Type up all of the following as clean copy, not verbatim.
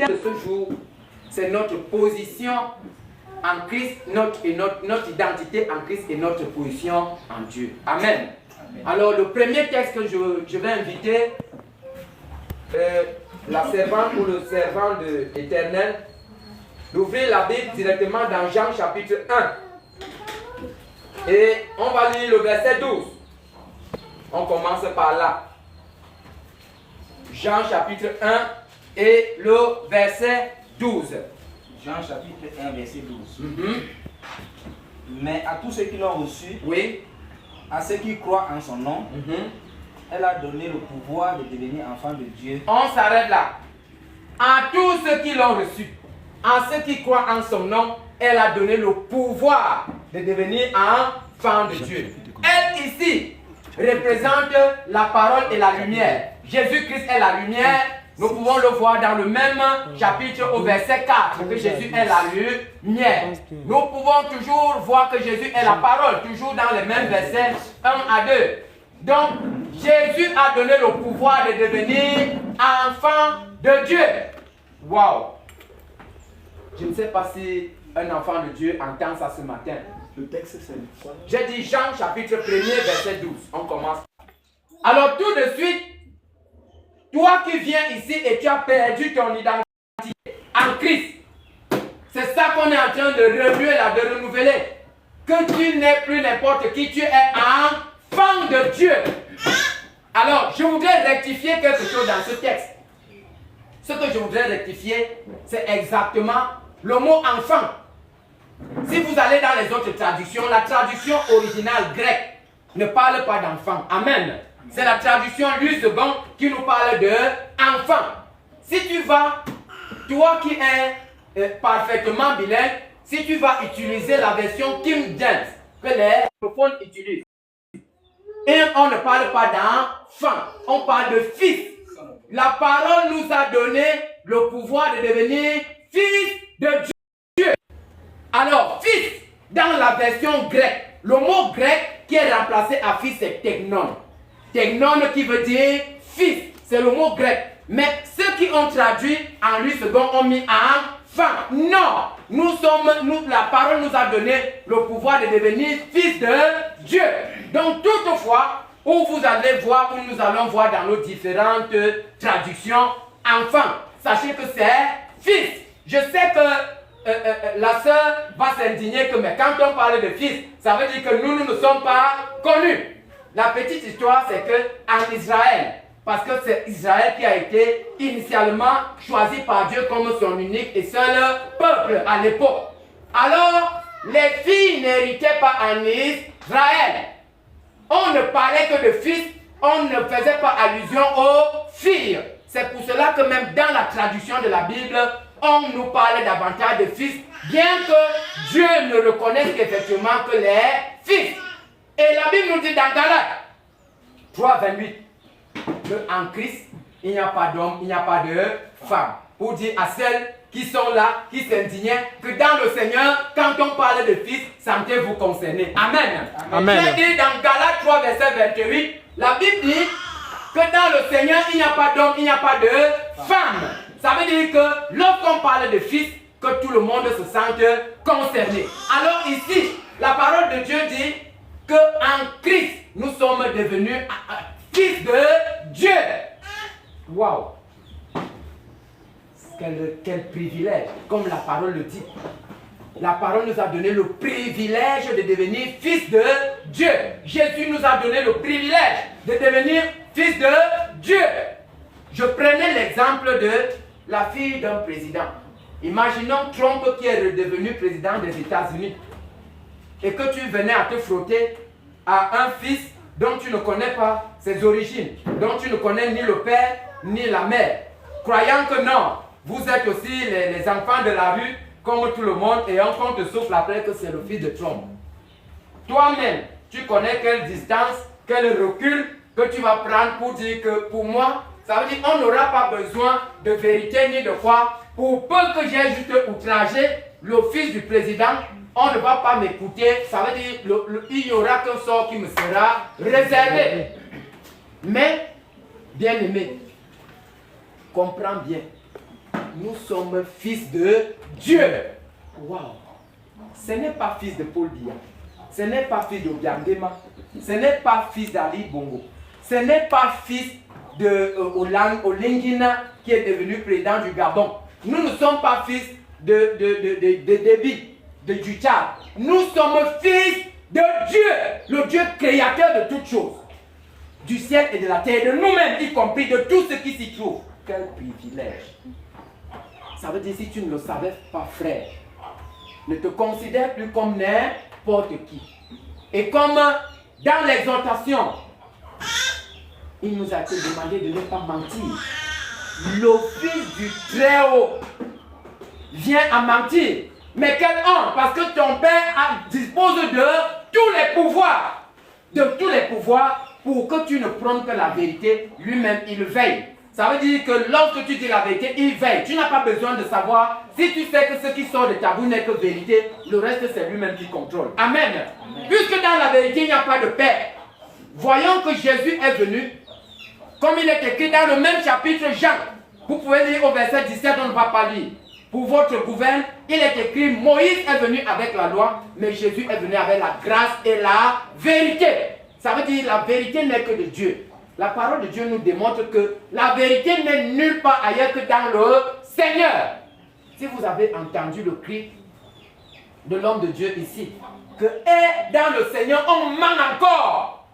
de ce jour, c'est notre position en Christ, notre identité en Christ et notre position en Dieu. Amen. Amen. Alors, le premier texte que je vais inviter la servante ou le servant de l'Éternel d'ouvrir la Bible directement dans Jean chapitre 1. Et on va lire le verset 12. On commence par là. Jean chapitre 1 et le verset 12. Jean chapitre 1 verset 12. Mais à tous ceux qui l'ont reçu, oui, à ceux qui croient en son nom, elle a donné le pouvoir de devenir enfants de Dieu. On s'arrête là. À tous ceux qui l'ont reçu, à ceux qui croient en son nom, elle a donné le pouvoir de devenir enfants de Dieu. Elle ici représente la parole et la lumière. Jésus-Christ est la lumière. Nous pouvons le voir dans le même chapitre au verset 4, que Jésus est la lumière. Nous pouvons toujours voir que Jésus est la parole, toujours dans les mêmes versets 1 à 2. Donc, Jésus a donné le pouvoir de devenir enfant de Dieu. Waouh! Je ne sais pas si un enfant de Dieu entend ça ce matin. Le texte c'est quoi? J'ai dit Jean chapitre 1er verset 12. On commence. Alors tout de suite, toi qui viens ici et tu as perdu ton identité en Christ, c'est ça qu'on est en train de remuer là, de renouveler. Que tu n'es plus n'importe qui, tu es enfant de Dieu. Alors, je voudrais rectifier quelque chose dans ce texte. Ce que je voudrais rectifier, c'est exactement le mot enfant. Si vous allez dans les autres traductions, la traduction originale grecque ne parle pas d'enfant. Amen. C'est la traduction Louis II qui nous parle de enfant. Si tu vas, toi qui es parfaitement bilingue, si tu vas utiliser la version King James que les francophones utilisent, et on ne parle pas d'enfant, on parle de fils. La parole nous a donné le pouvoir de devenir fils de Dieu. Alors, fils, dans la version grecque, le mot grec qui est remplacé à fils, c'est technon. Technon qui veut dire fils, c'est le mot grec. Mais ceux qui ont traduit en Louis II ont mis enfant. Non, la parole nous a donné le pouvoir de devenir fils de Dieu. Donc, toutefois, où vous allez voir, où nous allons voir dans nos différentes traductions, enfant, sachez que c'est fils. Je sais que la sœur va s'indigner que, mais quand on parle de fils, ça veut dire que nous ne sommes pas connus. La petite histoire, c'est que en Israël, parce que c'est Israël qui a été initialement choisi par Dieu comme son unique et seul peuple à l'époque. Alors, les filles n'héritaient pas en Israël. On ne parlait que de fils, on ne faisait pas allusion aux filles. C'est pour cela que même dans la traduction de la Bible, on nous parle davantage de fils, bien que Dieu ne reconnaisse qu'effectivement que les fils. Et la Bible nous dit dans Galates 3, 28, qu'en Christ, il n'y a pas d'homme, il n'y a pas de femme. Pour dire à celles qui sont là, qui s'indignaient, que dans le Seigneur, quand on parle de fils, sentez-vous concernés. Amen. Amen. J'ai dit dans Galates 3, verset 28, la Bible dit que dans le Seigneur, il n'y a pas d'homme, il n'y a pas de femme. Ça veut dire que lorsqu'on parle de fils, que tout le monde se sente concerné. Alors ici, la parole de Dieu dit qu'en Christ, nous sommes devenus fils de Dieu. Waouh! Quel privilège, comme la parole le dit. La parole nous a donné le privilège de devenir fils de Dieu. Jésus nous a donné le privilège de devenir fils de Dieu. Je prenais l'exemple de la fille d'un président. Imaginons Trump qui est redevenu président des États-Unis et que tu venais à te frotter à un fils dont tu ne connais pas ses origines, dont tu ne connais ni le père ni la mère, croyant que non, vous êtes aussi les enfants de la rue comme tout le monde et on compte souffle après que c'est le fils de Trump. Toi-même, tu connais quelle distance, quel recul que tu vas prendre pour dire que pour moi, ça veut dire qu'on n'aura pas besoin de vérité ni de foi. Pour peu que j'ai juste outragé le fils du président, on ne va pas m'écouter. Ça veut dire il n'y aura qu'un sort qui me sera réservé. Mais, bien aimé, comprends bien. nous sommes fils de Dieu. Waouh! Ce n'est pas fils de Paul Biya. Ce n'est pas fils de Obiangema. Ce n'est pas fils d'Ali Bongo. Ce n'est pas fils de Olengina qui est devenu président du Gabon. Nous ne sommes pas fils de Déby, du Tchad. Nous sommes fils de Dieu, le Dieu créateur de toutes choses. Du ciel et de la terre, de nous-mêmes, y compris de tout ce qui s'y trouve. Quel privilège! Ça veut dire, si tu ne le savais pas, frère, ne te considère plus comme n'importe qui. Et comme dans l'exhortation, il nous a été demandé de ne pas mentir. Le Fils du Très-Haut vient à mentir. Mais quelle honte, parce que ton Père dispose de tous les pouvoirs. De tous les pouvoirs pour que tu ne prônes que la vérité. Lui-même, il veille. Ça veut dire que lorsque tu dis la vérité, il veille. Tu n'as pas besoin de savoir. Si tu sais que ce qui sort de ta bouche n'est que vérité, le reste c'est lui-même qui contrôle. Amen. Puisque dans la vérité, il n'y a pas de Père. Voyons que Jésus est venu, comme il est écrit dans le même chapitre Jean. Vous pouvez lire au verset 17, on ne va pas lire. Pour votre gouverne, il est écrit, Moïse est venu avec la loi, mais Jésus est venu avec la grâce et la vérité. Ça veut dire la vérité n'est que de Dieu. La parole de Dieu nous démontre que la vérité n'est nulle part ailleurs que dans le Seigneur. Si vous avez entendu le cri de l'homme de Dieu ici, que est dans le Seigneur, on ment encore.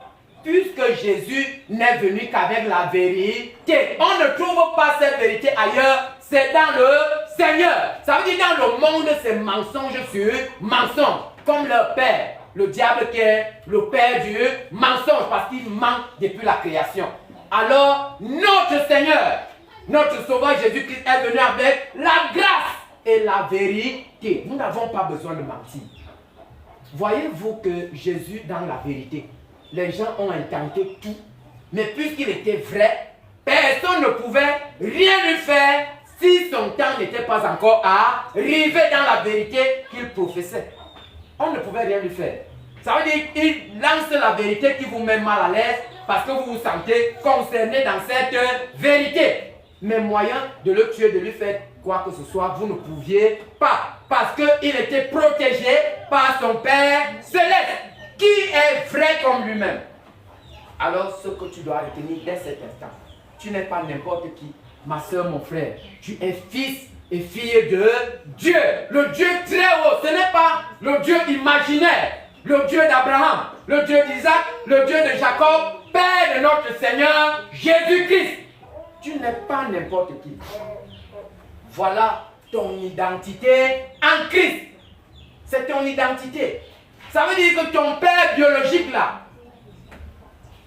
Puisque Jésus n'est venu qu'avec la vérité. On ne trouve pas cette vérité ailleurs, c'est dans le Seigneur. Ça veut dire dans le monde, c'est mensonge sur mensonge. Comme leur père, le diable qui est le père du mensonge, parce qu'il ment depuis la création. Alors, notre Seigneur, notre Sauveur Jésus-Christ est venu avec la grâce et la vérité. Nous n'avons pas besoin de mentir. Voyez-vous que Jésus, dans la vérité, les gens ont intenté tout, mais puisqu'il était vrai, personne ne pouvait rien lui faire si son temps n'était pas encore arrivé dans la vérité qu'il professait. On ne pouvait rien lui faire. Ça veut dire qu'il lance la vérité qui vous met mal à l'aise parce que vous vous sentez concerné dans cette vérité. Mais moyen de le tuer, de lui faire quoi que ce soit, vous ne pouviez pas. Parce qu'il était protégé par son Père céleste, qui est vrai comme lui-même. Alors ce que tu dois retenir dès cet instant, tu n'es pas n'importe qui. Ma soeur, mon frère, tu es fils et fille de Dieu. Le Dieu très haut, ce n'est pas le Dieu imaginaire. Le Dieu d'Abraham, le Dieu d'Isaac, le Dieu de Jacob, Père de notre Seigneur Jésus-Christ. Tu n'es pas n'importe qui. Voilà ton identité en Christ. C'est ton identité. Ça veut dire que ton père biologique là,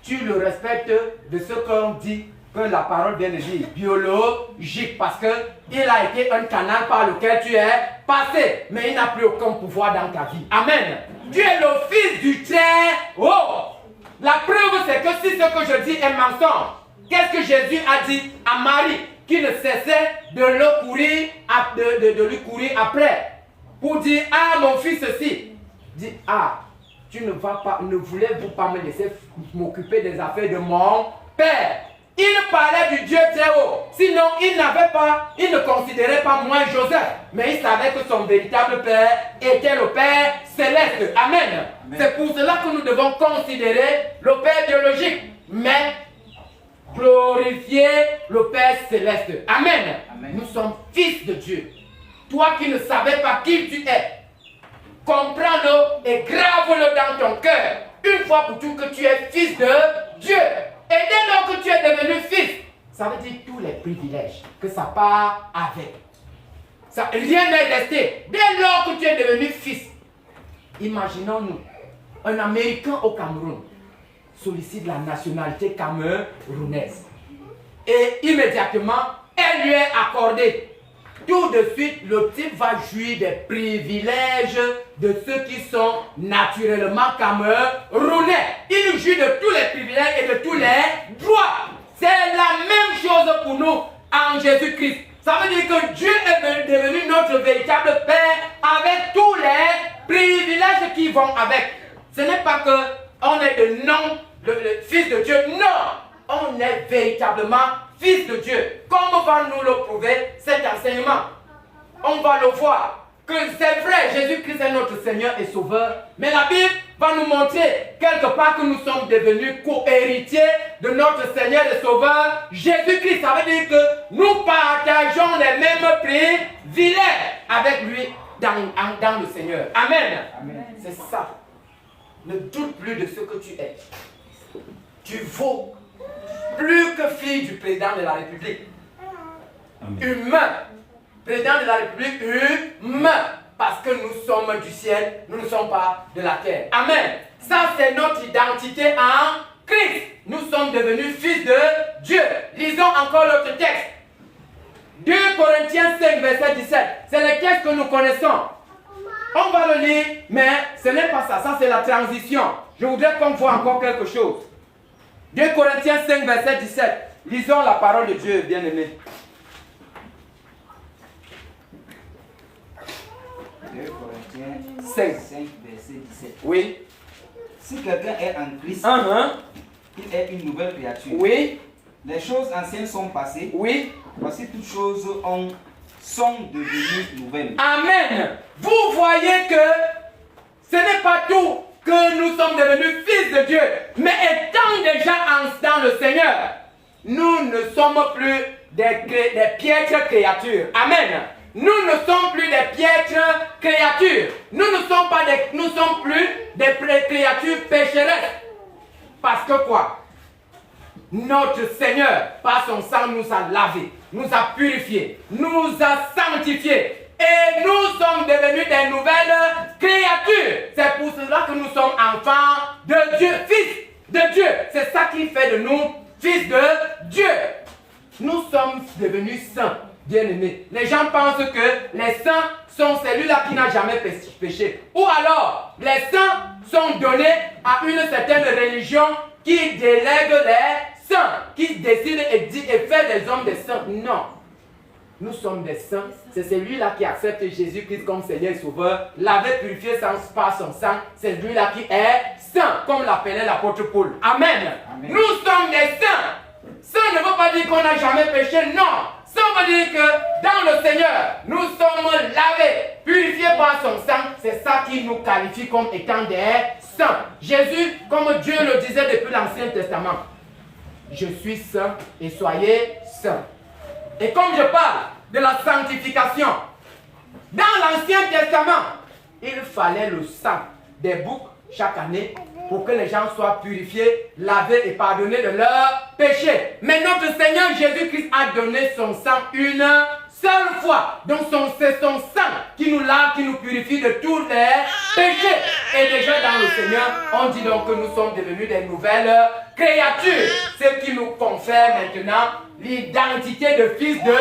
tu le respectes de ce qu'on dit, que la parole vient de dire, biologique, parce qu'il a été un canal par lequel tu es passé, mais il n'a plus aucun pouvoir dans ta vie. Amen. Tu es le fils du Très-Haut. La preuve, c'est que si ce que je dis est mensonge, qu'est-ce que Jésus a dit à Marie, qui ne cessait de lui courir après, pour dire, ah mon fils ceci, dit, ah, tu ne vas pas, ne voulez-vous pas me laisser m'occuper des affaires de mon père? Il parlait du Dieu très haut. Sinon, il ne considérait pas moins Joseph. Mais il savait que son véritable père était le Père céleste. Amen. C'est pour cela que nous devons considérer le Père biologique. Mais glorifier le Père céleste. Amen. Amen. Nous sommes fils de Dieu. Toi qui ne savais pas qui tu es, comprends-le et grave-le dans ton cœur. Une fois pour toutes que tu es fils de Dieu. Et dès lors que tu es devenu fils, ça veut dire tous les privilèges que ça part avec. Ça, rien n'est resté. Dès lors que tu es devenu fils, imaginons-nous, un Américain au Cameroun sollicite la nationalité camerounaise. Et immédiatement, elle lui est accordée. Tout de suite, le type va jouir des privilèges de ceux qui sont naturellement camerounais. Il jouit de tous les privilèges et de tous les droits. C'est la même chose pour nous en Jésus-Christ. Ça veut dire que Dieu est devenu notre véritable Père avec tous les privilèges qui vont avec. Ce n'est pas qu'on est le fils de Dieu. Non, on est véritablement fils de Dieu. Comme va nous le prouver cet enseignement enseignements, on va le voir que c'est vrai, Jésus-Christ est notre Seigneur et Sauveur, mais la Bible va nous montrer quelque part que nous sommes devenus co-héritiers de notre Seigneur et Sauveur, Jésus-Christ. Ça veut dire que nous partageons les mêmes privilèges avec lui dans le Seigneur. Amen. Amen. C'est ça. Ne doute plus de ce que tu es. Tu vaux plus que fille du président de la République. Amen. Humain. Président de la République humain. Parce que nous sommes du ciel, nous ne sommes pas de la terre. Amen. Ça, c'est notre identité en Christ. Nous sommes devenus fils de Dieu. Lisons encore l'autre texte. 2 Corinthiens 5, verset 17. C'est le texte que nous connaissons. On va le lire, mais ce n'est pas ça. Ça, c'est la transition. Je voudrais qu'on voit encore quelque chose. 2 Corinthiens 5, verset 17. Lisons la parole de Dieu, bien-aimé. 2 Corinthiens 5. 5, verset 17. Oui. Si quelqu'un est en Christ, il est une nouvelle créature. Oui. Les choses anciennes sont passées. Oui. Voici toutes choses sont devenues nouvelles. Amen. Vous voyez que ce n'est pas tout que nous sommes devenus fils de Dieu, mais étant déjà dans le Seigneur, nous ne sommes plus des piètres créatures. Amen. Nous ne sommes plus des piètres créatures. Nous ne sommes plus des créatures pécheresses. Parce que quoi? Notre Seigneur, par son sang, nous a lavés, nous a purifiés, nous a sanctifiés. Et nous sommes devenus des nouvelles créatures. C'est pour cela que nous sommes enfants de Dieu, fils de Dieu. C'est ça qui fait de nous fils de Dieu. Nous sommes devenus saints, bien-aimés. Les gens pensent que les saints sont celui-là qui n'a jamais péché. Ou alors, les saints sont donnés à une certaine religion qui délègue les saints, qui décide et fait des hommes des saints. Non. Nous sommes des saints. C'est celui-là qui accepte Jésus-Christ comme Seigneur et Sauveur, l'avait purifié par son sang. C'est lui-là qui est saint, comme l'appelait l'apôtre Paul. Amen. Amen. Nous sommes des saints. Ça ne veut pas dire qu'on n'a jamais péché, non. Ça veut dire que dans le Seigneur, nous sommes lavés, purifiés par son sang. C'est ça qui nous qualifie comme étant des saints. Jésus, comme Dieu le disait depuis l'Ancien Testament, je suis saint et soyez saints. Et comme je parle de la sanctification, dans l'Ancien Testament, il fallait le sang des boucs chaque année pour que les gens soient purifiés, lavés et pardonnés de leurs péchés. Mais notre Seigneur Jésus-Christ a donné son sang une seule fois. Donc c'est son sang qui nous lave, qui nous purifie de tous les péchés. Et déjà dans le Seigneur, on dit donc que nous sommes devenus des nouvelles créatures. Ce qui nous confère maintenant l'identité de fils de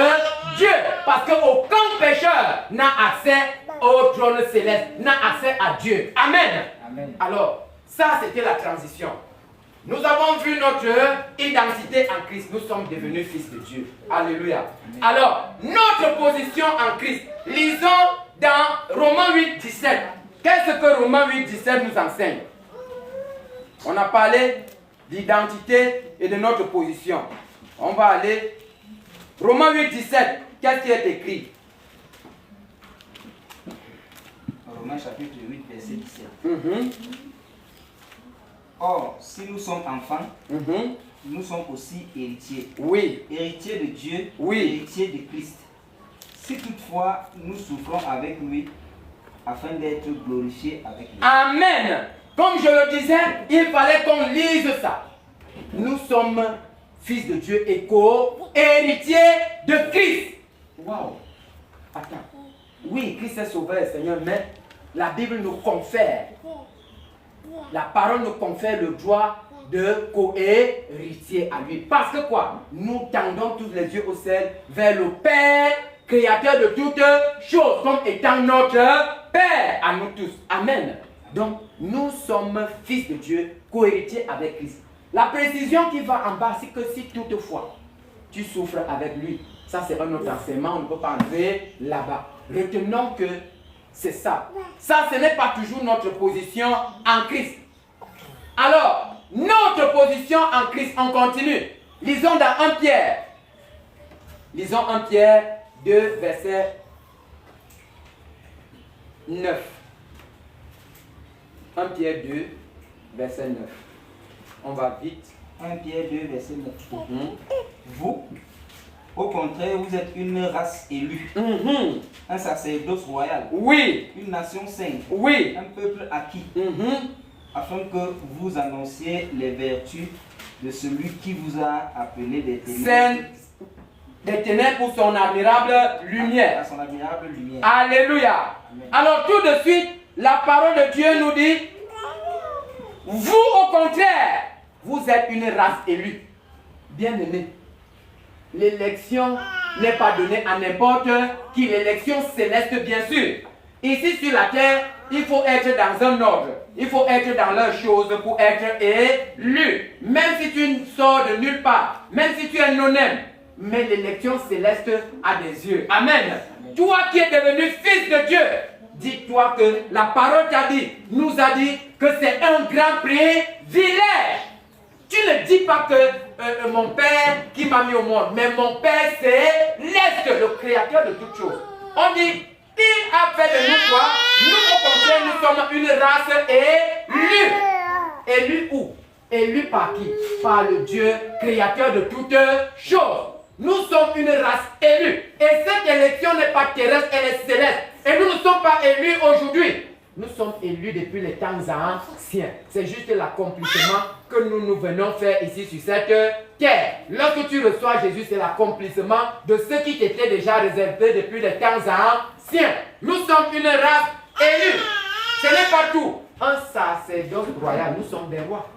Dieu. Parce qu'aucun pécheur n'a accès au trône céleste, n'a accès à Dieu. Amen. Amen. Alors, ça c'était la transition. Nous avons vu notre identité en Christ. Nous sommes devenus fils de Dieu. Alléluia. Amen. Alors, notre position en Christ. Lisons dans Romains 8, 17. Qu'est-ce que Romains 8, 17 nous enseigne? On a parlé d'identité et de notre position. On va aller. Romains 8, 17. Qu'est-ce qui est écrit? Romains chapitre 8, verset 17. Or, si nous sommes enfants, nous sommes aussi héritiers. Oui. Héritiers de Dieu, oui. Héritiers de Christ. Si toutefois nous souffrons avec lui, afin d'être glorifiés avec lui. Amen. Comme je le disais, il fallait qu'on lise ça. Nous sommes fils de Dieu et co-héritiers de Christ. Waouh. Attends. Oui, Christ est sauveur et Seigneur, mais la Bible nous confère, la parole nous confère le droit de co-héritier à lui. Parce que quoi? Nous tendons tous les yeux au ciel vers le Père, créateur de toutes choses, comme étant notre Père à nous tous. Amen. Donc, nous sommes fils de Dieu, co-héritiers avec Christ. La précision qui va en bas, c'est que si toutefois tu souffres avec lui, ça c'est un autre enseignement, on ne peut pas enlever là-bas. Retenons que c'est ça. Ça, ce n'est pas toujours notre position en Christ. Alors, notre position en Christ, on continue. Lisons dans 1 Pierre. Lisons 1 Pierre 2, verset 9. 1 Pierre 2, verset 9. On va vite. 1 Pierre 2, verset 9. Vous, au contraire, vous êtes une race élue, un sacerdoce royal, oui, une nation sainte, oui, un peuple acquis, afin que vous annonciez les vertus de celui qui vous a appelé des ténèbres pour son admirable lumière. À son admirable lumière. Alléluia. Amen. Alors tout de suite, la parole de Dieu nous dit, vous au contraire, vous êtes une race élue. Bien-aimés, l'élection n'est pas donnée à n'importe qui, l'élection céleste bien sûr. Ici sur la terre, il faut être dans un ordre, il faut être dans leurs choses pour être élu. Même si tu sors de nulle part, même si tu es non-aime, mais l'élection céleste a des yeux. Amen. Amen. Toi qui es devenu fils de Dieu, dis-toi que la parole nous a dit que c'est un grand privilège. Tu ne dis pas que mon Père qui m'a mis au monde, mais mon Père c'est l'Est, le créateur de toutes choses. On dit, il a fait de nous quoi? Nous au contraire, nous sommes une race élue. Élue où? Élue par qui? Par le Dieu créateur de toutes choses. Nous sommes une race élue. Et cette élection n'est pas terrestre, elle est céleste. Et nous ne sommes pas élus aujourd'hui. Nous sommes élus depuis les temps anciens. C'est juste l'accomplissement que nous venons faire ici sur cette terre. Lorsque tu reçois Jésus, c'est l'accomplissement de ce qui t'était déjà réservé depuis les temps anciens. Nous sommes une race élue. Ce n'est pas tout. Un sacerdoce royal. Nous sommes des rois.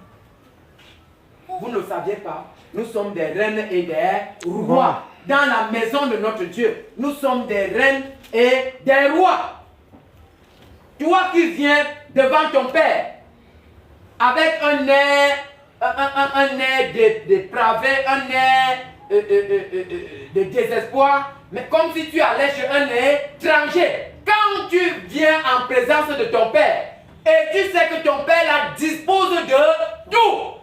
Vous ne le saviez pas. Nous sommes des reines et des rois. Dans la maison de notre Dieu, nous sommes des reines et des rois. Toi qui viens devant ton Père avec un air dépravé, un air de désespoir, mais comme si tu allais chez un étranger. Quand tu viens en présence de ton Père et tu sais que ton Père là dispose de tout,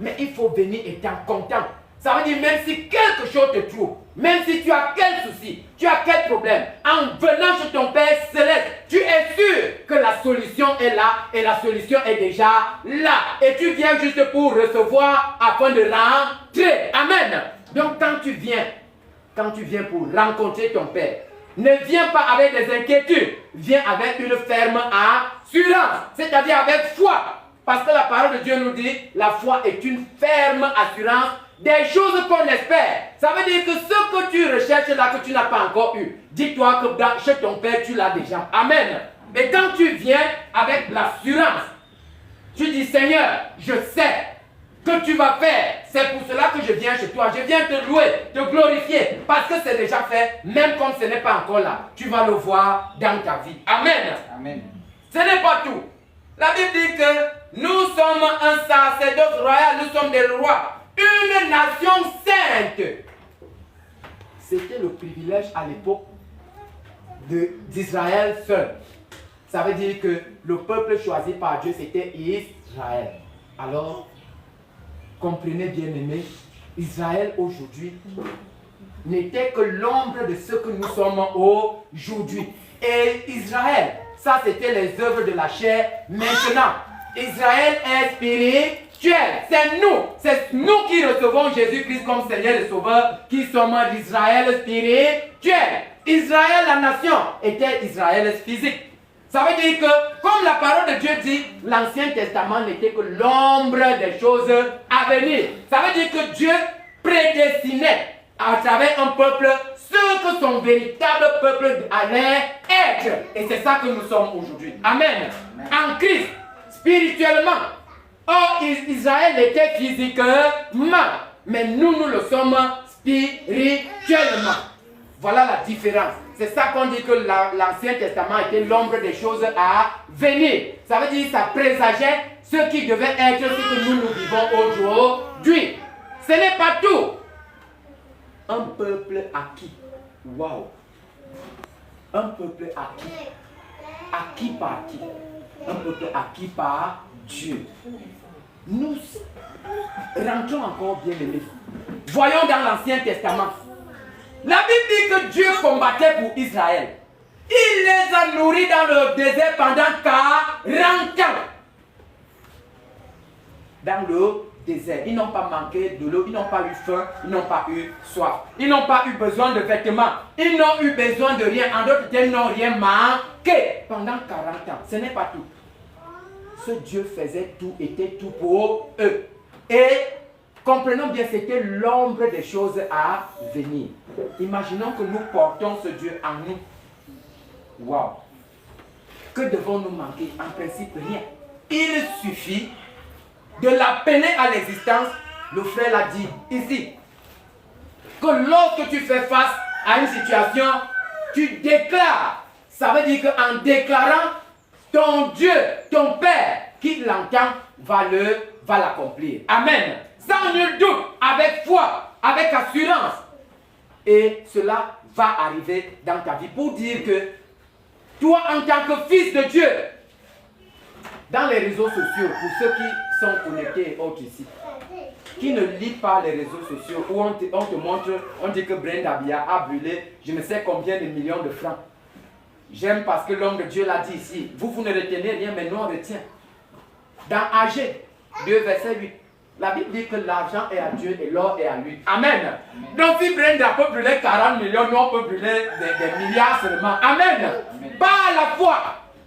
mais il faut venir étant content. Ça veut dire même si quelque chose te trouble, même si tu as quel souci, tu as quel problème, en venant chez ton Père céleste, tu es sûr que la solution est là et la solution est déjà là. Et tu viens juste pour recevoir afin de rentrer. Amen. Donc quand tu viens pour rencontrer ton Père, ne viens pas avec des inquiétudes, viens avec une ferme assurance, c'est-à-dire avec foi. Parce que la parole de Dieu nous dit, la foi est une ferme assurance des choses qu'on espère. Ça veut dire que ce que tu recherches là, que tu n'as pas encore eu, dis-toi que chez ton Père, tu l'as déjà. Amen. Et quand tu viens avec l'assurance, tu dis, Seigneur, je sais que tu vas faire. C'est pour cela que je viens chez toi. Je viens te louer, te glorifier. Parce que c'est déjà fait, même comme ce n'est pas encore là. Tu vas le voir dans ta vie. Amen. Amen. Ce n'est pas tout. La Bible dit que nous sommes un sacerdoce royal, nous sommes des rois, une nation sainte. C'était le privilège à l'époque d'Israël seul. Ça veut dire que le peuple choisi par Dieu, c'était Israël. Alors, comprenez bien aimés, Israël aujourd'hui n'était que l'ombre de ce que nous sommes aujourd'hui. Et Israël, ça c'était les œuvres de la chair. Maintenant, Israël est spirituel. C'est nous qui recevons Jésus-Christ comme Seigneur et Sauveur, qui sommes d'Israël spirituel. Israël, la nation, était Israël physique. Ça veut dire que, comme la parole de Dieu dit, l'Ancien Testament n'était que l'ombre des choses à venir. Ça veut dire que Dieu prédestinait à travers un peuple ce que son véritable peuple allait être. Et c'est ça que nous sommes aujourd'hui. Amen. En Christ, spirituellement. Or, Israël était physiquement, mais nous le sommes spirituellement. Voilà la différence. C'est ça qu'on dit que l'Ancien Testament était l'ombre des choses à venir. Ça veut dire que ça présageait ce qui devait être ce que nous vivons aujourd'hui. Ce n'est pas tout. Un peuple acquis. Waouh. Un peuple acquis. Acquis par qui? Un peuple acquis par Dieu. Nous rentrons encore bien aimés. Voyons dans l'Ancien Testament. La Bible dit que Dieu combattait pour Israël. Il les a nourris dans le désert pendant 40 ans. Dans le désert. Ils n'ont pas manqué de l'eau, ils n'ont pas eu faim, ils n'ont pas eu soif. Ils n'ont pas eu besoin de vêtements. Ils n'ont eu besoin de rien. En d'autres termes, ils n'ont rien manqué pendant 40 ans. Ce n'est pas tout. Ce Dieu faisait tout, était tout pour eux. Et comprenons bien, c'était l'ombre des choses à venir. Imaginons que nous portons ce Dieu en nous. Waouh! Que devons-nous manquer? En principe, rien. Il suffit de l'appeler à l'existence. Le frère l'a dit ici. Que lorsque tu fais face à une situation, tu déclares. Ça veut dire qu'en déclarant, ton Dieu, ton Père, qui l'entend, va l'accomplir. Amen. Sans nul doute, avec foi, avec assurance. Et cela va arriver dans ta vie pour dire que toi, en tant que fils de Dieu, dans les réseaux sociaux, pour ceux qui sont connectés et autres ici, qui ne lit pas les réseaux sociaux, où on te montre, on dit que Brenda Bia a brûlé je ne sais combien de millions de francs. J'aime parce que l'homme de Dieu l'a dit ici. Vous ne retenez rien, mais nous on retient. Dans Agé 2, verset 8, la Bible dit que l'argent est à Dieu et l'or est à lui. Amen. Donc si Brenda peut brûler 40 millions, nous on peut brûler des milliards seulement. Amen. Par la foi.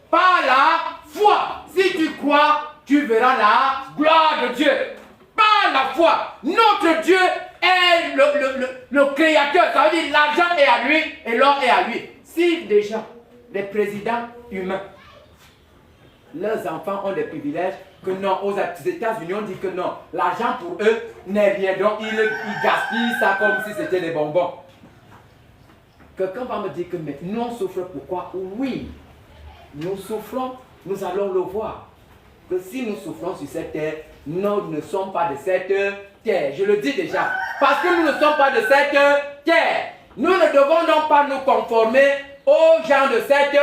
Par la foi. Si tu crois, tu verras la gloire de Dieu. Par la foi. Notre Dieu est le créateur. Ça veut dire l'argent est à lui et l'or est à lui. Si déjà les présidents humains, leurs enfants ont des privilèges, que non, aux États-Unis on dit que non, l'argent pour eux n'est rien, donc ils gaspillent ça comme si c'était des bonbons. Quelqu'un va me dire que mais nous on souffre pourquoi? Oui, nous souffrons, nous allons le voir. Que si nous souffrons sur cette terre, nous ne sommes pas de cette terre. Je le dis déjà, parce que nous ne sommes pas de cette terre. Nous ne devons donc pas nous conformer aux gens de cette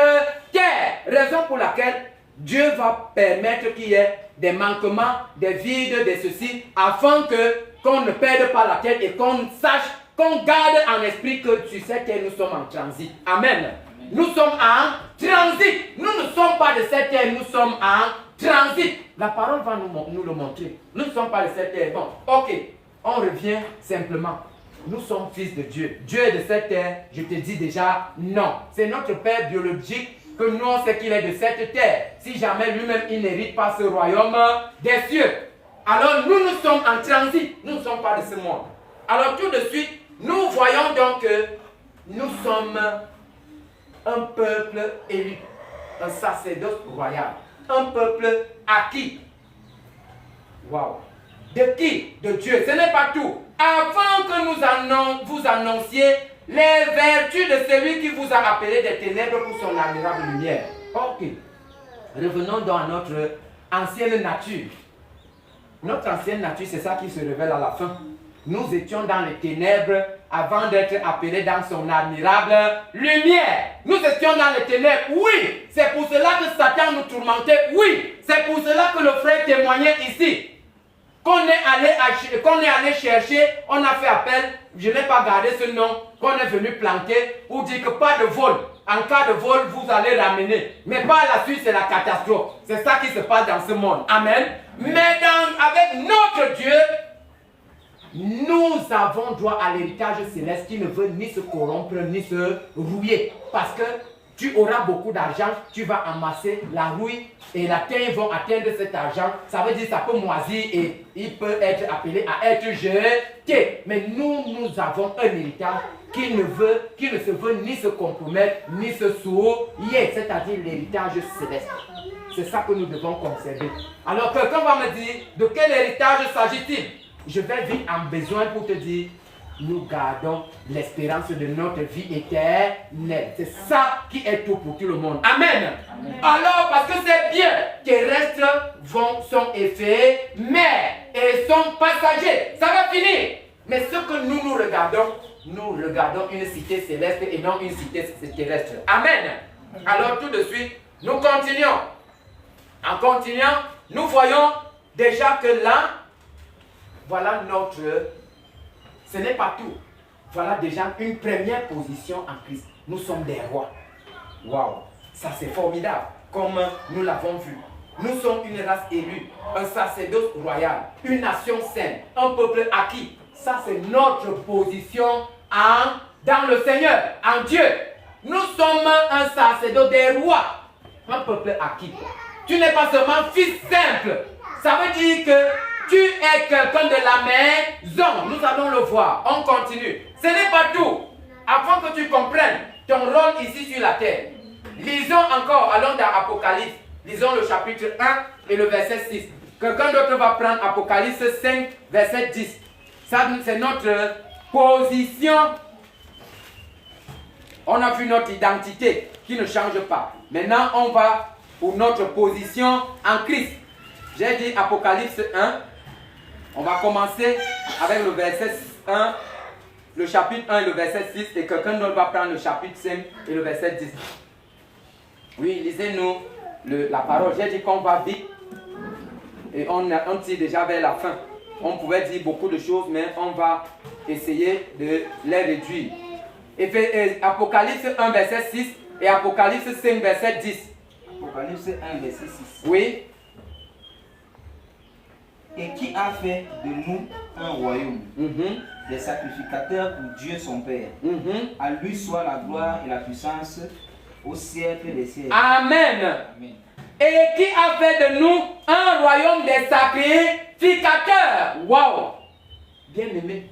terre. Raison pour laquelle Dieu va permettre qu'il y ait des manquements, des vides, des ceci, afin qu'on ne perde pas la tête et qu'on sache, qu'on garde en esprit que sur cette terre nous sommes en transit. Amen. Nous sommes en transit. Nous ne sommes pas de cette terre, nous sommes en transit. La parole va nous le montrer. Nous ne sommes pas de cette terre. Bon, ok, on revient simplement. Nous sommes fils de Dieu. Dieu est de cette terre, je te dis déjà non. C'est notre Père biologique que nous on sait qu'il est de cette terre. Si jamais lui-même il n'hérite pas ce royaume des cieux. Alors nous sommes en transit. Nous ne sommes pas de ce monde. Alors tout de suite, nous voyons donc que nous sommes un peuple élu. Un sacerdoce royal. Un peuple acquis. Waouh. De qui? De Dieu. Ce n'est pas tout. Avant que vous annonciez les vertus de celui qui vous a appelé des ténèbres pour son admirable lumière. Ok. Revenons donc à notre ancienne nature. Notre ancienne nature, c'est ça qui se révèle à la fin. Nous étions dans les ténèbres avant d'être appelés dans son admirable lumière. Nous étions dans les ténèbres, oui. C'est pour cela que Satan nous tourmentait, oui. C'est pour cela que le frère témoignait ici. Qu'on est allé chercher, on a fait appel, je n'ai pas gardé ce nom, qu'on est venu planter, ou dire que pas de vol. En cas de vol, vous allez ramener. Mais par la suite, c'est la catastrophe. C'est ça qui se passe dans ce monde. Amen. Mais avec notre Dieu, nous avons droit à l'héritage céleste qui ne veut ni se corrompre, ni se rouiller. Parce que tu auras beaucoup d'argent, tu vas amasser la rouille et la terre vont atteindre cet argent. Ça veut dire que ça peut moisir et il peut être appelé à être jeté. Mais nous avons un héritage qui ne se veut ni se compromettre, ni se souiller. C'est-à-dire l'héritage céleste. C'est ça que nous devons conserver. Alors quelqu'un va me dire, de quel héritage s'agit-il? Je vais vite en besoin pour te dire, nous gardons l'espérance de notre vie éternelle. C'est ça qui est tout pour tout le monde. Amen. Amen. Alors, parce que c'est bien, terrestres sont éphémères et sont passagers. Ça va finir. Mais ce que nous regardons une cité céleste et non une cité terrestre. Amen. Alors, tout de suite, nous continuons. En continuant, nous voyons déjà que là, voilà ce n'est pas tout. Voilà déjà une première position en Christ. Nous sommes des rois. Waouh, ça c'est formidable, comme nous l'avons vu. Nous sommes une race élue, un sacerdoce royal, une nation sainte, un peuple acquis. Ça c'est notre position dans le Seigneur, en Dieu. Nous sommes un sacerdoce des rois, un peuple acquis. Tu n'es pas seulement fils simple. Ça veut dire que tu es quelqu'un de la maison. Nous allons le voir. On continue. Ce n'est pas tout. Afin que tu comprennes ton rôle ici sur la terre. Lisons encore. Allons dans Apocalypse. Lisons le chapitre 1 et le verset 6. Quelqu'un d'autre va prendre Apocalypse 5, verset 10. Ça, c'est notre position. On a vu notre identité qui ne change pas. Maintenant, on va pour notre position en Christ. J'ai dit Apocalypse 1. On va commencer avec le verset 1, le chapitre 1 et le verset 6. Et quelqu'un d'autre va prendre le chapitre 5 et le verset 10. Oui, lisez-nous la parole. J'ai dit qu'on va vite. Et on tire déjà vers la fin. On pouvait dire beaucoup de choses, mais on va essayer de les réduire. Et Apocalypse 1, verset 6 et Apocalypse 5, verset 10. Apocalypse 1, verset 6. Oui. Et qui a fait de nous un royaume, des sacrificateurs pour Dieu son Père. À lui soit la gloire et la puissance au siècle des siècles. Amen. Amen. Et qui a fait de nous un royaume des sacrificateurs. Waouh. Bien aimé.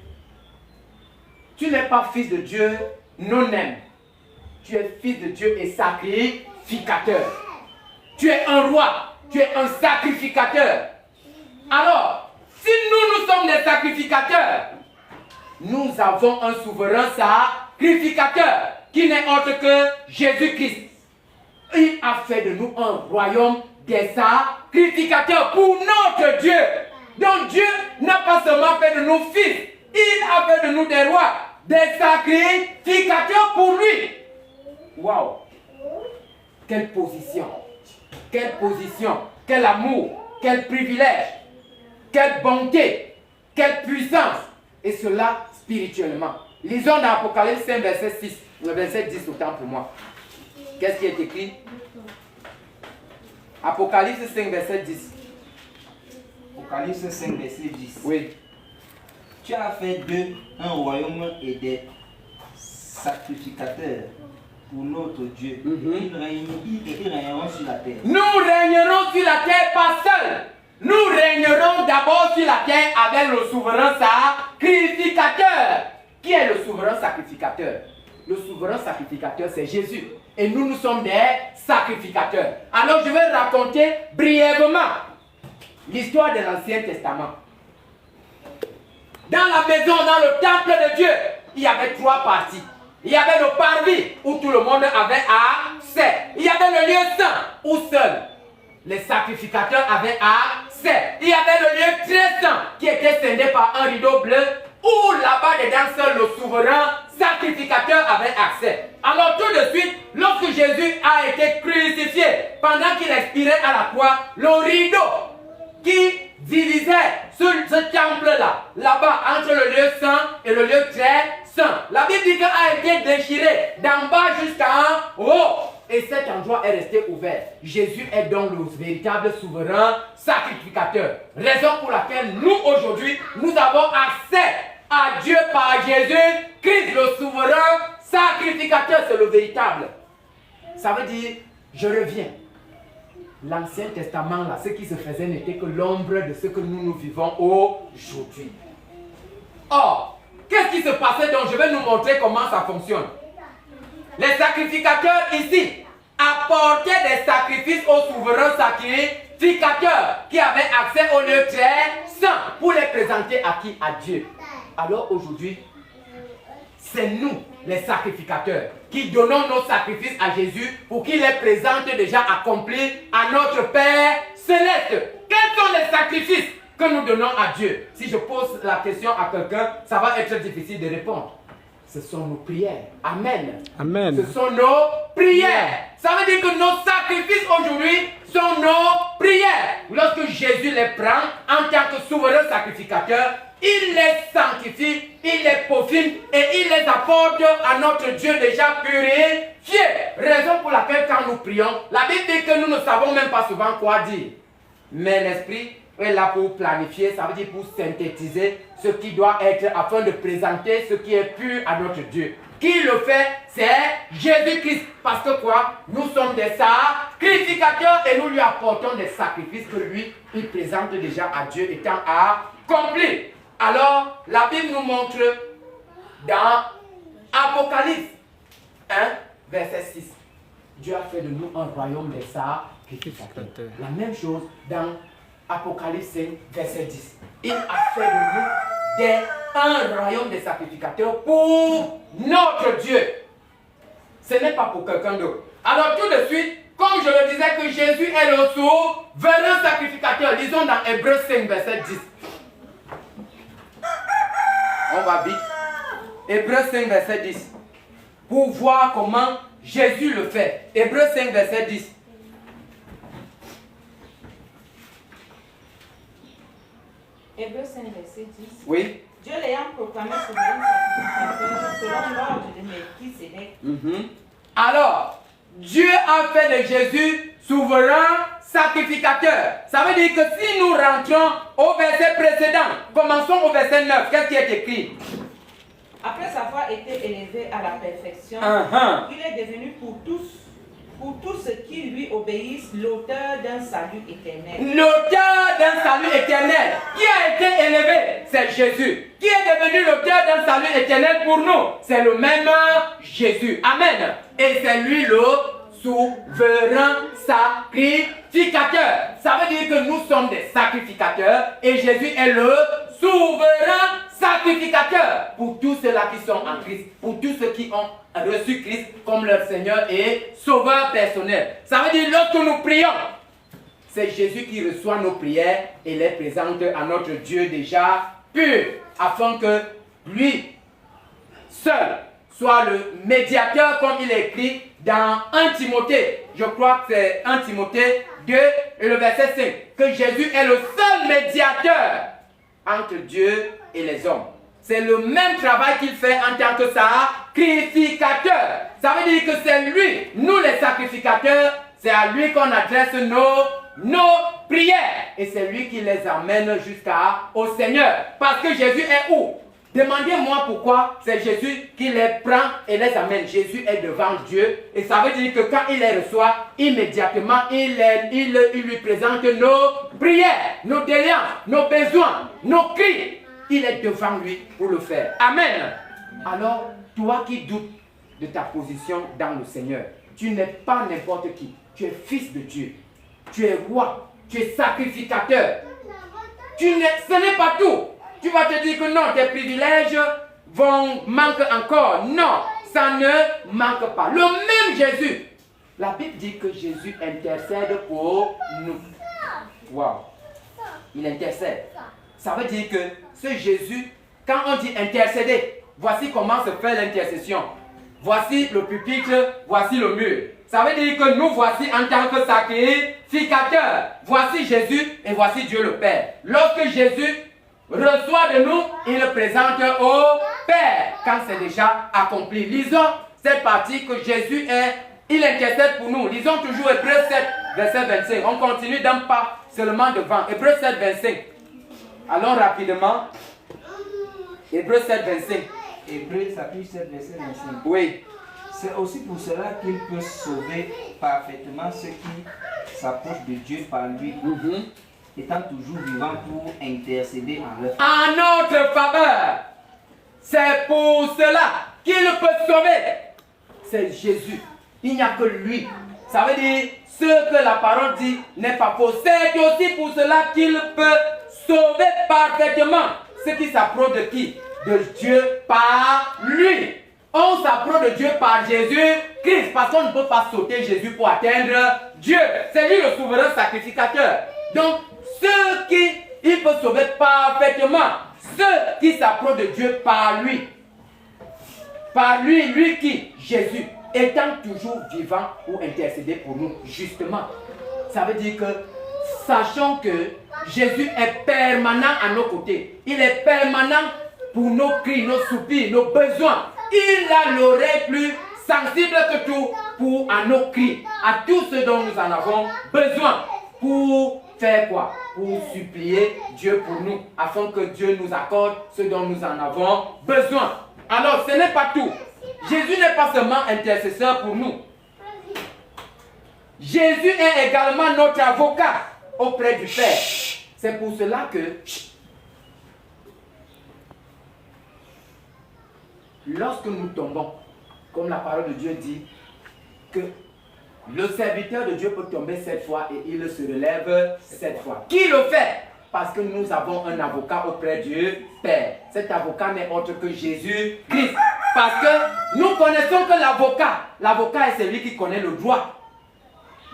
Tu n'es pas fils de Dieu non-aime. Tu es fils de Dieu et sacrificateur. Tu es un roi. Tu es un sacrificateur. Alors, si nous sommes des sacrificateurs, nous avons un souverain sacrificateur qui n'est autre que Jésus-Christ. Il a fait de nous un royaume des sacrificateurs pour notre Dieu. Donc Dieu n'a pas seulement fait de nous fils, il a fait de nous des rois, des sacrificateurs pour lui. Waouh! Quelle position! Quelle position! Quel amour! Quel privilège! Quelle bonté! Quelle puissance! Et cela spirituellement. Lisons dans Apocalypse 5, verset 6, le verset 10 autant pour moi. Qu'est-ce qui est écrit? Apocalypse 5, verset 10. Apocalypse 5, verset 10. Oui. Tu as fait d'eux un royaume et des sacrificateurs pour notre Dieu. Ils régneront sur la terre. Nous régnerons sur la terre pas seuls. Nous régnerons d'abord sur la terre avec le souverain sacrificateur. Qui est le souverain sacrificateur? Le souverain sacrificateur, c'est Jésus. Et nous sommes des sacrificateurs. Alors je vais raconter brièvement l'histoire de l'Ancien Testament. Dans la maison, dans le temple de Dieu, il y avait 3 parties. Il y avait le parvis où tout le monde avait accès. Il y avait le lieu saint où seuls les sacrificateurs avaient accès. Il y avait le lieu très saint qui était scindé par un rideau bleu où là-bas dedans seul le souverain sacrificateur avait accès. Alors tout de suite, lorsque Jésus a été crucifié, pendant qu'il expirait à la croix, le rideau qui divisait ce temple-là, là-bas, entre le lieu saint et le lieu très saint. La Bible dit qu'il a été déchiré d'en bas jusqu'en haut. Et cet endroit est resté ouvert. Jésus est donc le véritable souverain sacrificateur. Raison pour laquelle nous, aujourd'hui, nous avons accès à Dieu par Jésus-Christ, le souverain sacrificateur. C'est le véritable. Ça veut dire, je reviens. L'Ancien Testament, là, ce qui se faisait n'était que l'ombre de ce que nous vivons aujourd'hui. Or, qu'est-ce qui se passait? Donc, je vais nous montrer comment ça fonctionne. Les sacrificateurs ici apportaient des sacrifices aux souverains sacrificateurs qui avaient accès au lieu très saint pour les présenter à qui? À Dieu. Alors aujourd'hui, c'est nous, les sacrificateurs, qui donnons nos sacrifices à Jésus pour qu'il les présente déjà accomplis à notre Père Céleste. Quels sont les sacrifices que nous donnons à Dieu? Si je pose la question à quelqu'un, ça va être difficile de répondre. Ce sont nos prières. Amen. Amen. Ce sont nos prières. Ça veut dire que nos sacrifices aujourd'hui sont nos prières. Lorsque Jésus les prend en tant que souverain sacrificateur, il les sanctifie, il les peaufine et il les apporte à notre Dieu déjà purifié. Raison pour laquelle quand nous prions, la Bible dit que nous ne savons même pas souvent quoi dire. Mais l'Esprit est là pour planifier, ça veut dire pour synthétiser ce qui doit être afin de présenter ce qui est pur à notre Dieu. Qui le fait? C'est Jésus-Christ. Parce que quoi? Nous sommes des sacrificateurs et nous lui apportons des sacrifices que lui, il présente déjà à Dieu étant accomplis. Alors, la Bible nous montre dans Apocalypse 1, verset 6. Dieu a fait de nous un royaume des sacrificateurs. La même chose dans Apocalypse 5, verset 10. Il a fait de nous un royaume des sacrificateurs pour notre Dieu. Ce n'est pas pour quelqu'un d'autre. Alors tout de suite, comme je le disais que Jésus est le souverain sacrificateur, lisons dans Hébreux 5, verset 10. On va vite. Hébreux 5, verset 10. Pour voir comment Jésus le fait. Hébreux 5, verset 10. Hébreux 5, verset 10. Oui. Dieu l'ayant proclamé souverain sacrificateur selon l'ordre de Melchisédek. Alors, Dieu a fait de Jésus souverain sacrificateur. Ça veut dire que si nous rentrons au verset précédent, commençons au verset 9, qu'est-ce qui est écrit? Après avoir été élevé à la perfection, il est devenu pour tous ceux qui lui obéissent, l'auteur d'un salut éternel. L'auteur d'un salut éternel. Qui a été élevé? C'est Jésus. Qui est devenu l'auteur d'un salut éternel pour nous? C'est le même Jésus. Amen. Et c'est lui le souverain sacrificateur. Ça veut dire que nous sommes des sacrificateurs et Jésus est le souverain sacrificateur pour tous ceux-là qui sont en Christ, pour tous ceux qui ont reçu Christ comme leur Seigneur et Sauveur personnel. Ça veut dire lorsque nous prions, c'est Jésus qui reçoit nos prières et les présente à notre Dieu déjà pur, afin que lui seul soit le médiateur, comme il est écrit dans 1 Timothée. Je crois que c'est 1 Timothée 2 et le verset 5. Que Jésus est le seul médiateur entre Dieu et les hommes. C'est le même travail qu'il fait en tant que sacrificateur. Ça veut dire que c'est lui, nous les sacrificateurs, c'est à lui qu'on adresse nos prières. Et c'est lui qui les amène jusqu'au Seigneur. Parce que Jésus est où? Demandez-moi pourquoi c'est Jésus qui les prend et les amène. Jésus est devant Dieu. Et ça veut dire que quand il les reçoit, immédiatement, il lui présente nos prières, nos déliances, nos besoins, nos cris. Il est devant lui pour le faire. Amen. Alors, toi qui doutes de ta position dans le Seigneur, tu n'es pas n'importe qui. Tu es fils de Dieu. Tu es roi. Tu es sacrificateur. Ce n'est pas tout. Tu vas te dire que non, tes privilèges manquent encore. Non, ça ne manque pas. Le même Jésus. La Bible dit que Jésus intercède pour nous. Waouh. Il intercède. Ça veut dire que ce Jésus, quand on dit intercéder, voici comment se fait l'intercession. Voici le pupitre, voici le mur. Ça veut dire que nous voici en tant que sacrificateurs. Voici Jésus et voici Dieu le Père. Lorsque Jésus reçoit de nous, il le présente au Père quand c'est déjà accompli. Lisons cette partie que Jésus il intercède pour nous. Lisons toujours Hébreux 7, verset 25. On continue d'un pas seulement devant. Hébreux 7, 25. Allons rapidement. Hébreux 7, 25. Hébreux chapitre 7, verset 25. Oui. C'est aussi pour cela qu'il peut sauver parfaitement ceux qui s'approchent de Dieu par lui, étant toujours vivant pour intercéder en leur faveur. En notre faveur. C'est pour cela qu'il peut sauver. C'est Jésus. Il n'y a que lui. Ça veut dire, ce que la parole dit n'est pas faux. C'est aussi pour cela qu'il peut sauver parfaitement ceux qui s'approchent de qui? De Dieu par lui. On s'approche de Dieu par Jésus-Christ parce qu'on ne peut pas sauter Jésus pour atteindre Dieu. C'est lui le souverain sacrificateur. Donc, il peut sauver parfaitement ceux qui s'approchent de Dieu par lui. Par lui, lui qui? Jésus, étant toujours vivant pour intercéder pour nous, justement. Ça veut dire que, sachant que Jésus est permanent à nos côtés. Il est permanent pour nos cris, nos soupirs, nos besoins. Il a l'oreille plus sensible que tout à nos cris, à tout ce dont nous en avons besoin. Pour faire quoi? Pour supplier Dieu pour nous, afin que Dieu nous accorde ce dont nous en avons besoin. Alors, ce n'est pas tout. Jésus n'est pas seulement intercesseur pour nous. Jésus est également notre avocat auprès du Père. C'est pour cela que lorsque nous tombons, comme la parole de Dieu dit, que le serviteur de Dieu peut tomber 7 fois et il se relève 7 fois. Qui le fait? Parce que nous avons un avocat auprès du Père. Cet avocat n'est autre que Jésus-Christ. Parce que nous connaissons que l'avocat est celui qui connaît le droit.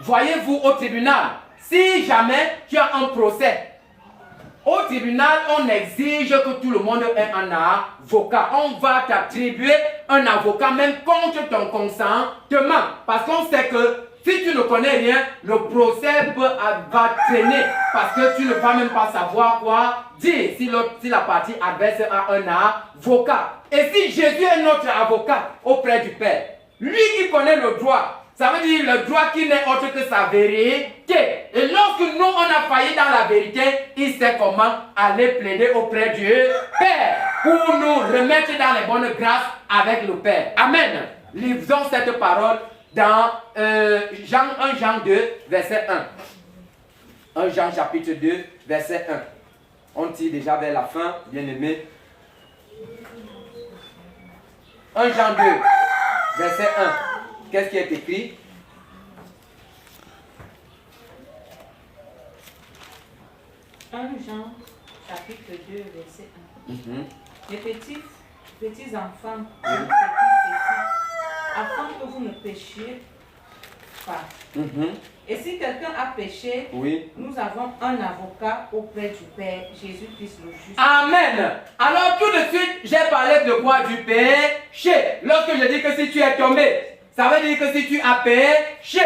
Voyez-vous au tribunal, si jamais tu as un procès, au tribunal, on exige que tout le monde ait un avocat. On va t'attribuer un avocat même contre ton consentement. Parce qu'on sait que si tu ne connais rien, le procès va traîner. Parce que tu ne vas même pas savoir quoi dire si la partie adverse a un avocat. Et si Jésus est notre avocat auprès du Père, lui qui connaît le droit, ça veut dire le droit qui n'est autre que sa vérité. Et lorsque nous, on a failli dans la vérité, il sait comment aller plaider auprès du Père pour nous remettre dans les bonnes grâces avec le Père. Amen. Lisons cette parole dans 1 Jean 2, verset 1. 1 Jean chapitre 2, verset 1. On tire déjà vers la fin, bien aimé. 1 Jean 2, verset 1. Qu'est-ce qui est écrit? Jean, chapitre 2, verset 1. Les petits enfants, afin que vous ne péchiez pas. Et si quelqu'un a péché, nous avons un avocat auprès du Père, Jésus-Christ le juste. Amen. Alors tout de suite, j'ai parlé de quoi? Du péché. Lorsque je dis que si tu es tombé, ça veut dire que si tu as péché,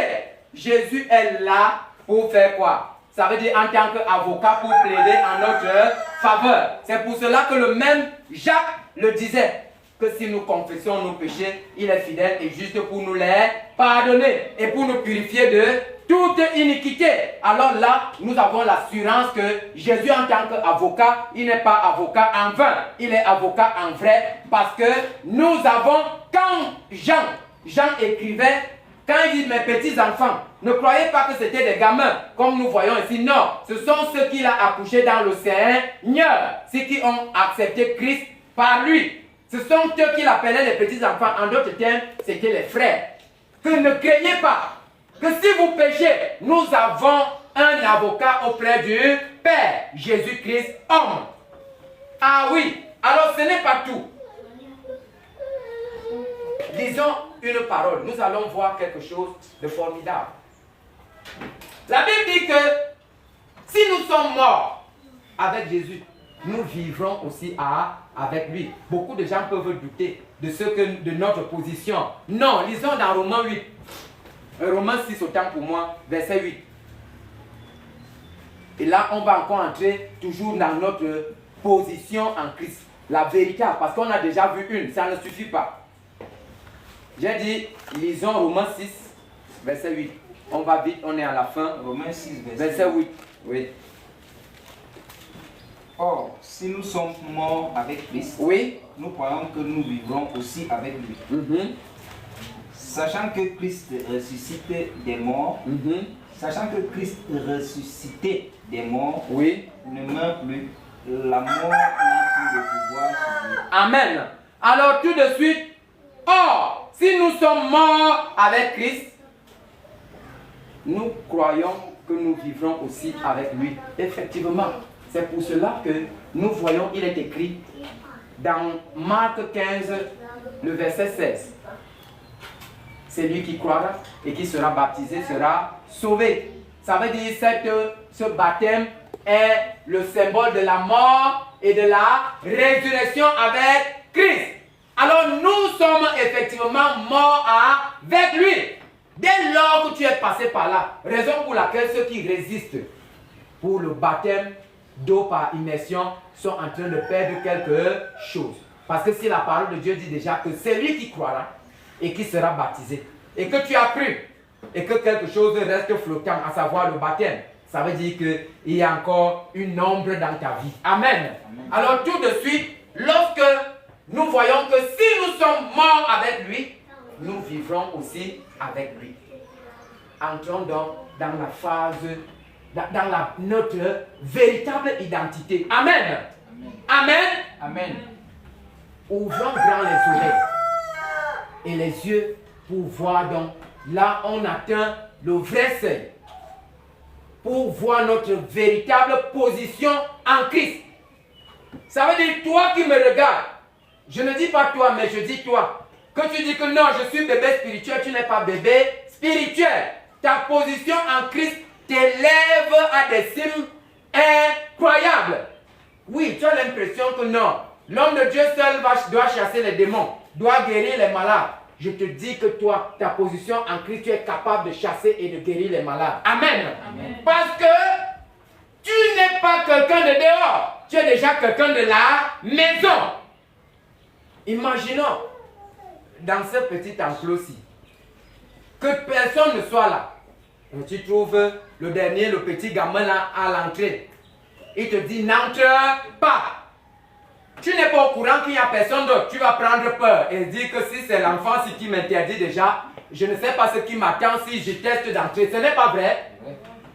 Jésus est là pour faire quoi? Ça veut dire en tant qu'avocat pour plaider en notre faveur. C'est pour cela que le même Jacques le disait, que si nous confessons nos péchés, il est fidèle et juste pour nous les pardonner et pour nous purifier de toute iniquité. Alors là, nous avons l'assurance que Jésus en tant qu'avocat, il n'est pas avocat en vain, il est avocat en vrai, parce que nous avons, quand Jean écrivait, quand il dit mes petits enfants, ne croyez pas que c'était des gamins, comme nous voyons ici. Non, ce sont ceux qu'il a accouchés dans le Seigneur, ceux qui ont accepté Christ par lui. Ce sont eux qu'il appelait les petits enfants. En d'autres termes, c'était les frères. Que ne craignez pas que si vous péchez, nous avons un avocat auprès du Père, Jésus-Christ, homme. Ah oui, alors ce n'est pas tout. Lisons une parole. Nous allons voir quelque chose de formidable. La Bible dit que si nous sommes morts avec Jésus, nous vivrons aussi avec lui. Beaucoup de gens peuvent douter de notre position. Non, lisons dans Romains 8. Romains 6, autant pour moi, verset 8. Et là, on va encore entrer toujours dans notre position en Christ. La véritable, parce qu'on a déjà vu une, ça ne suffit pas. J'ai dit, lisons Romains 6, verset 8. On va vite, on est à la fin. Romains 6, verset 8. Oui. Or, si nous sommes morts avec Christ, nous croyons que nous vivrons aussi avec lui. Sachant que Christ ressuscité des morts, ne meurt plus, la mort n'a plus de pouvoir sur lui. Amen. Alors tout de suite, or, si nous sommes morts avec Christ, nous croyons que nous vivrons aussi avec lui. Effectivement, c'est pour cela que nous voyons, il est écrit dans Marc 15, le verset 16. C'est lui qui croira et qui sera baptisé, sera sauvé. Ça veut dire que ce baptême est le symbole de la mort et de la résurrection avec Christ. Alors nous sommes effectivement morts avec lui. Dès lors que tu es passé par là, raison pour laquelle ceux qui résistent pour le baptême d'eau par immersion sont en train de perdre quelque chose. Parce que si la parole de Dieu dit déjà que c'est lui qui croira et qui sera baptisé, et que tu as cru, et que quelque chose reste flottant, à savoir le baptême, ça veut dire qu'il y a encore une ombre dans ta vie. Amen. Amen. Alors tout de suite, lorsque nous voyons que si nous sommes morts avec lui, nous vivrons aussi avec lui. Entrons donc dans la phase, notre véritable identité. Amen. Amen. Amen. Ouvrons grand les oreilles et les yeux pour voir donc là on atteint le vrai seuil. Pour voir notre véritable position en Christ. Ça veut dire toi qui me regardes. Je ne dis pas toi, mais je dis toi. Que tu dis que non, je suis bébé spirituel, tu n'es pas bébé spirituel. Ta position en Christ t'élève à des cimes incroyables. Oui, tu as l'impression que non. L'homme de Dieu seul doit chasser les démons, doit guérir les malades. Je te dis que toi, ta position en Christ, tu es capable de chasser et de guérir les malades. Amen. Amen. Parce que tu n'es pas quelqu'un de dehors. Tu es déjà quelqu'un de la maison. Imaginons, dans ce petit enclos-ci, que personne ne soit là. Et tu trouves le dernier, le petit gamin là à l'entrée. Il te dit, n'entre pas. Tu n'es pas au courant qu'il n'y a personne d'autre. Tu vas prendre peur et dire que si c'est l'enfant qui m'interdit déjà, je ne sais pas ce qui m'attend si je teste d'entrer. Ce n'est pas vrai.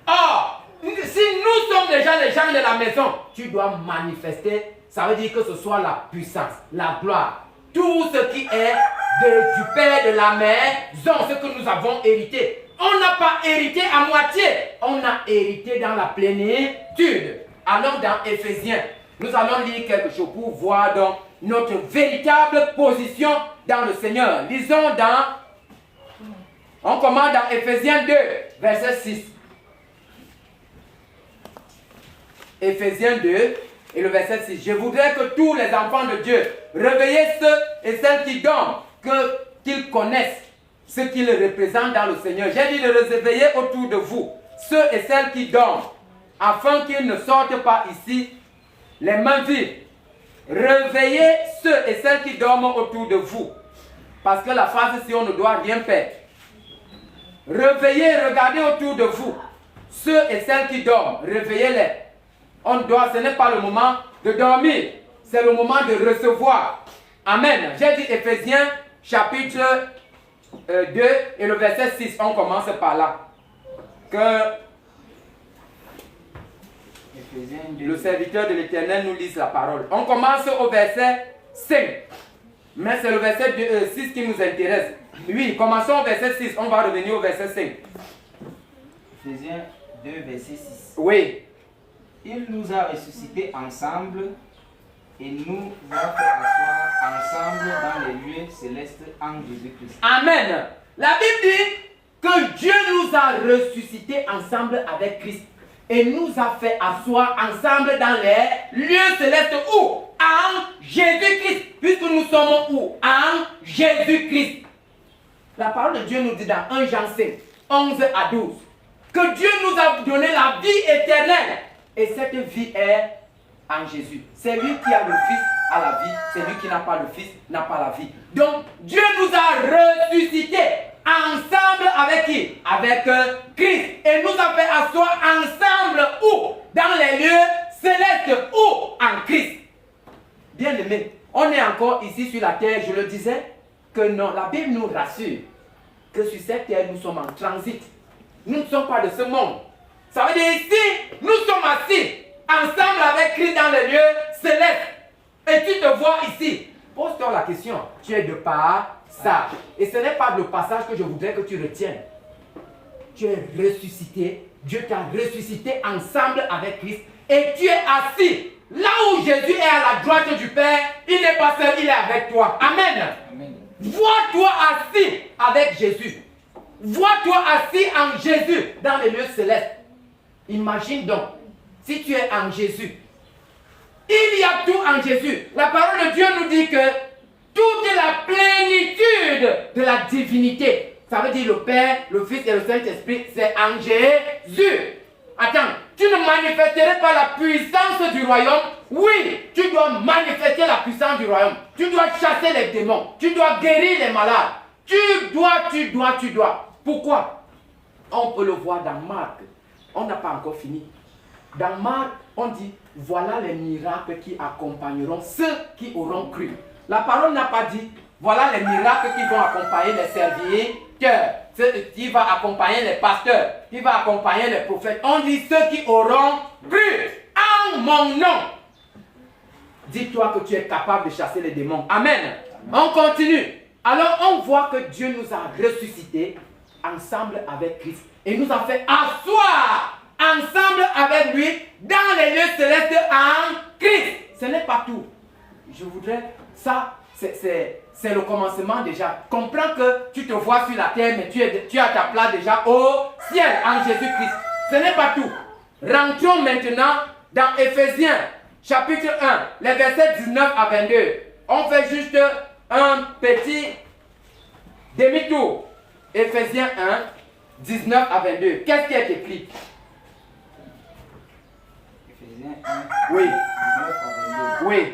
Or, si nous sommes déjà les gens de la maison, tu dois manifester. Ça veut dire que ce soit la puissance, la gloire. Tout ce qui est du Père de la maison, ce que nous avons hérité. On n'a pas hérité à moitié. On a hérité dans la plénitude. Allons dans Éphésiens. Nous allons lire quelque chose pour voir donc notre véritable position dans le Seigneur. Lisons on commence dans Éphésiens 2, verset 6. Éphésiens 2 et le verset 6. Je voudrais que tous les enfants de Dieu, réveillez ceux et celles qui dorment, qu'ils connaissent ce qu'ils représentent dans le Seigneur. J'ai dit de réveiller autour de vous ceux et celles qui dorment, afin qu'ils ne sortent pas ici les mains vides. Réveillez ceux et celles qui dorment autour de vous. Parce que la phase ici, on ne doit rien perdre. Réveillez, regardez autour de vous. Ceux et celles qui dorment, réveillez-les. Ce n'est pas le moment de dormir. C'est le moment de recevoir. Amen. J'ai dit Éphésiens chapitre 2 et le verset 6. On commence par là. Que le serviteur de l'Éternel nous lise la parole. On commence au verset 5. Mais c'est le verset 6 qui nous intéresse. Oui, commençons au verset 6. On va revenir au verset 5. Éphésiens 2, verset 6. Oui. Il nous a ressuscités ensemble et nous a fait asseoir ensemble dans les lieux célestes en Jésus-Christ. Amen. La Bible dit que Dieu nous a ressuscités ensemble avec Christ. Et nous a fait asseoir ensemble dans les lieux célestes où? En Jésus-Christ. Puisque nous sommes où? En Jésus-Christ. La parole de Dieu nous dit dans 1 Jean 5, 11 à 12, que Dieu nous a donné la vie éternelle. Et cette vie est en Jésus. C'est lui qui a le Fils à la vie. C'est lui qui n'a pas le Fils, n'a pas la vie. Donc, Dieu nous a ressuscités. Ensemble avec qui? Avec Christ. Et nous a fait asseoir ensemble où? Dans les lieux célestes où? En Christ. Bien aimé, on est encore ici sur la terre, je le disais, que non, la Bible nous rassure que sur cette terre nous sommes en transit. Nous ne sommes pas de ce monde. Ça veut dire ici, nous sommes assis ensemble avec Christ dans les lieux célestes. Et tu te vois ici. Pose-toi la question, tu es de passage. Et ce n'est pas le passage que je voudrais que tu retiennes. Tu es ressuscité. Dieu t'a ressuscité ensemble avec Christ. Et tu es assis. Là où Jésus est à la droite du Père, il n'est pas seul, il est avec toi. Amen. Amen. Vois-toi assis avec Jésus. Vois-toi assis en Jésus dans les lieux célestes. Imagine donc, si tu es en Jésus, il y a tout en Jésus. La parole de Dieu nous dit que toute la plénitude de la divinité, ça veut dire le Père, le Fils et le Saint-Esprit, c'est en Jésus. Attends, tu ne ne manifesterai pas la puissance du royaume, oui, tu dois manifester la puissance du royaume. Tu dois chasser les démons. Tu dois guérir les malades. Tu dois. Pourquoi? On peut le voir dans Marc. On n'a pas encore fini. Dans Marc, on dit, voilà les miracles qui accompagneront ceux qui auront cru. La parole n'a pas dit, voilà les miracles qui vont accompagner les serviteurs, qui va accompagner les pasteurs, qui va accompagner les prophètes. On dit ceux qui auront cru en mon nom. Dis-toi que tu es capable de chasser les démons. Amen. On continue. Alors on voit que Dieu nous a ressuscités ensemble avec Christ et nous a fait asseoir ensemble avec lui dans les lieux célestes en Christ. Ce n'est pas tout. Je voudrais, ça c'est le commencement déjà. Comprends que tu te vois sur la terre mais tu as ta place déjà au ciel en Jésus-Christ. Ce n'est pas tout. Rentrons maintenant dans Éphésiens chapitre 1, les versets 19 à 22. On fait juste un petit demi-tour. Éphésiens 1, 19 à 22. Qu'est-ce qui est écrit? Éphésiens 1, oui. 19 à 22. Oui.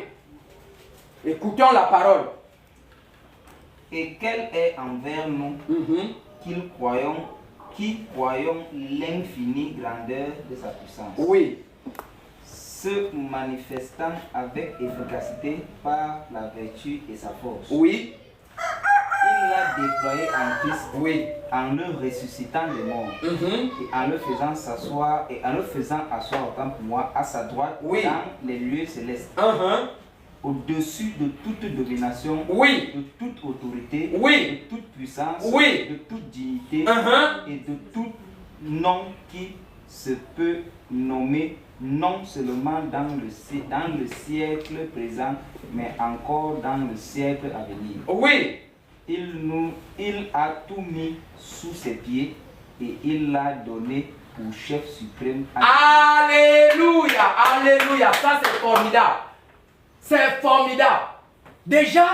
Écoutons la parole. Et quel est envers nous qui croyons l'infinie grandeur de sa puissance. Oui. Se manifestant avec efficacité par la vertu et sa force. Oui. Il l'a déployé en Christ, oui, en le ressuscitant des morts, et en le faisant s'asseoir, et en le faisant asseoir autant pour moi à sa droite, oui, dans les lieux célestes, au-dessus de toute domination, oui, de toute autorité, oui, de toute puissance, oui, de toute dignité, et de tout nom qui se peut nommer, non seulement dans le siècle présent, mais encore dans le siècle à venir. Oui. Il a tout mis sous ses pieds et il l'a donné pour chef suprême. Alléluia, alléluia, ça c'est formidable. C'est formidable. Déjà,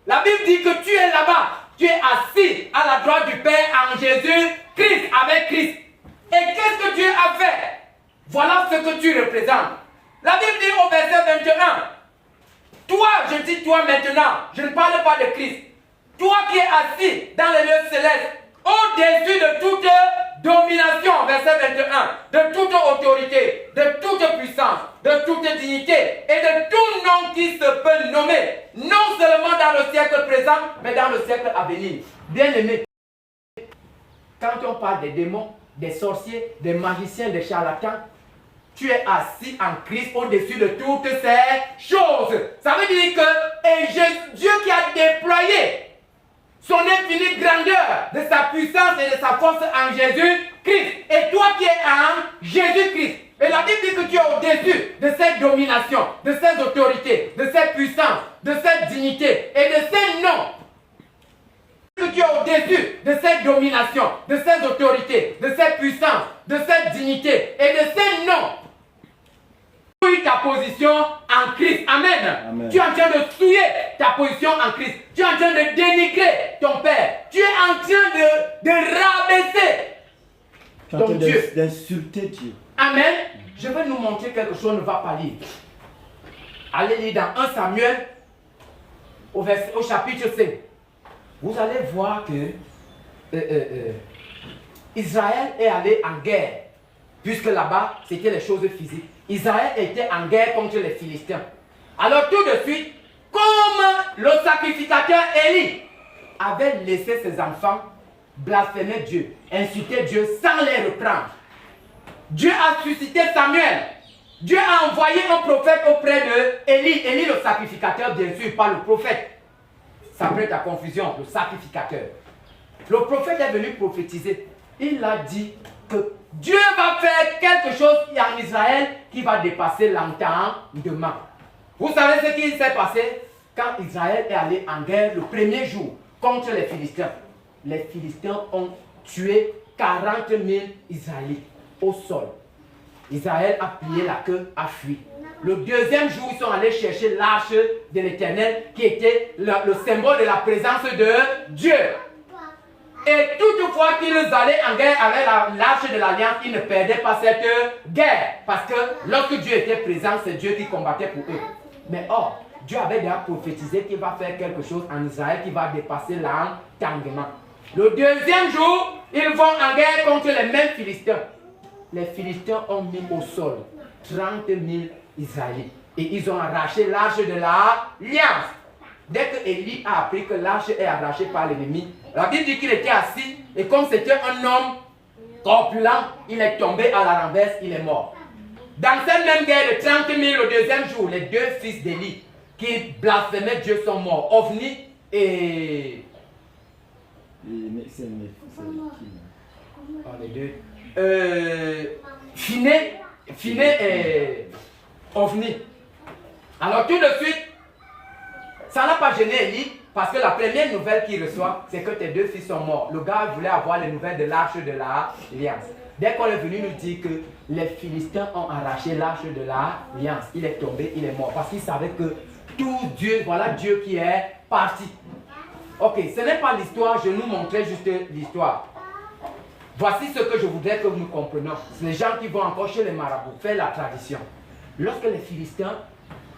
la Bible dit que tu es là-bas, tu es assis à la droite du Père en Jésus-Christ, avec Christ. Et qu'est-ce que Dieu a fait? Voilà ce que tu représentes. La Bible dit au verset 21, toi, je dis toi maintenant, je ne parle pas de Christ. Toi qui es assis dans les lieux célestes, au-dessus de toute domination, verset 21, de toute autorité, de toute puissance, de toute dignité et de tout nom qui se peut nommer, non seulement dans le siècle présent, mais dans le siècle à venir. Bien-aimés, quand on parle des démons, des sorciers, des magiciens, des charlatans, tu es assis en Christ au-dessus de toutes ces choses. Ça veut dire que Dieu qui a déployé son infinie grandeur de sa puissance et de sa force en Jésus-Christ. Et toi qui es en Jésus-Christ. Et la Bible dit que tu es au-dessus de cette domination, de cette autorité, de cette puissance, de cette dignité et de ces noms. Que tu es au-dessus de cette domination, de cette autorité, de cette puissance, de cette dignité et de ces noms. Ta position en Christ. Amen. Amen. Tu es en train de souiller ta position en Christ. Tu es en train de dénigrer ton Père. Tu es en train de rabaisser ton Dieu. D'insulter Dieu. Amen. Je vais nous montrer quelque chose, ne va pas lire. Allez lire dans 1 Samuel au chapitre 5. Vous allez voir que Israël est allé en guerre. Puisque là-bas, c'était les choses physiques. Israël était en guerre contre les Philistins. Alors tout de suite, comme le sacrificateur Élie avait laissé ses enfants blasphémer Dieu, insulter Dieu sans les reprendre, Dieu a suscité Samuel. Dieu a envoyé un prophète auprès de Élie. Élie le sacrificateur, bien sûr, pas le prophète. Ça prête à confusion, le sacrificateur. Le prophète est venu prophétiser. Il a dit que Dieu va faire quelque chose en Israël qui va dépasser l'entendement. Vous savez ce qui s'est passé quand Israël est allé en guerre le premier jour contre les Philistins. Les Philistins ont tué 40 000 Israélites au sol. Israël a plié la queue, a fui. Le deuxième jour, ils sont allés chercher l'arche de l'Éternel qui était le symbole de la présence de Dieu. Et toutefois qu'ils allaient en guerre avec l'arche de l'alliance, ils ne perdaient pas cette guerre. Parce que lorsque Dieu était présent, c'est Dieu qui combattait pour eux. Mais or, Dieu avait déjà prophétisé qu'il va faire quelque chose en Israël qui va dépasser l'entendement. Le deuxième jour, ils vont en guerre contre les mêmes Philistins. Les Philistins ont mis au sol 30 000 Israélites. Et ils ont arraché l'arche de l'alliance. Dès que Élie a appris que l'arche est arrachée par l'ennemi, la Bible dit qu'il était assis et comme c'était un homme corpulent, il est tombé à la renverse, il est mort. Dans cette même guerre de 30 000, le deuxième jour, les deux fils d'Élie qui blasphémaient Dieu sont morts. Ophni et... les deux. Phiné et Ophni. Alors tout de suite, ça n'a pas gêné Élie parce que la première nouvelle qu'il reçoit, c'est que tes deux fils sont morts. Le gars voulait avoir les nouvelles de l'arche de l'alliance. Dès qu'on est venu nous dire que les Philistins ont arraché l'arche de l'alliance, il est tombé, il est mort. Parce qu'il savait que tout Dieu, voilà Dieu qui est parti. Ok, ce n'est pas l'histoire, je nous montrais juste l'histoire. Voici ce que je voudrais que nous comprenions. C'est les gens qui vont encore chez les marabouts faire la tradition. Lorsque les Philistins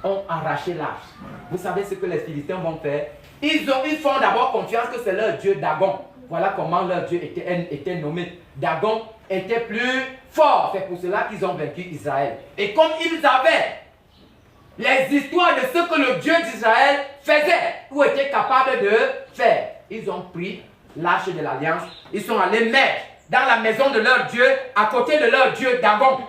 ont arraché l'arche, vous savez ce que les Philistins vont faire? Ils font d'abord confiance que c'est leur Dieu Dagon. Voilà comment leur Dieu était nommé. Dagon était plus fort. C'est pour cela qu'ils ont vaincu Israël. Et comme ils avaient les histoires de ce que le Dieu d'Israël faisait ou était capable de faire, ils ont pris l'arche de l'alliance. Ils sont allés mettre dans la maison de leur Dieu, à côté de leur Dieu Dagon.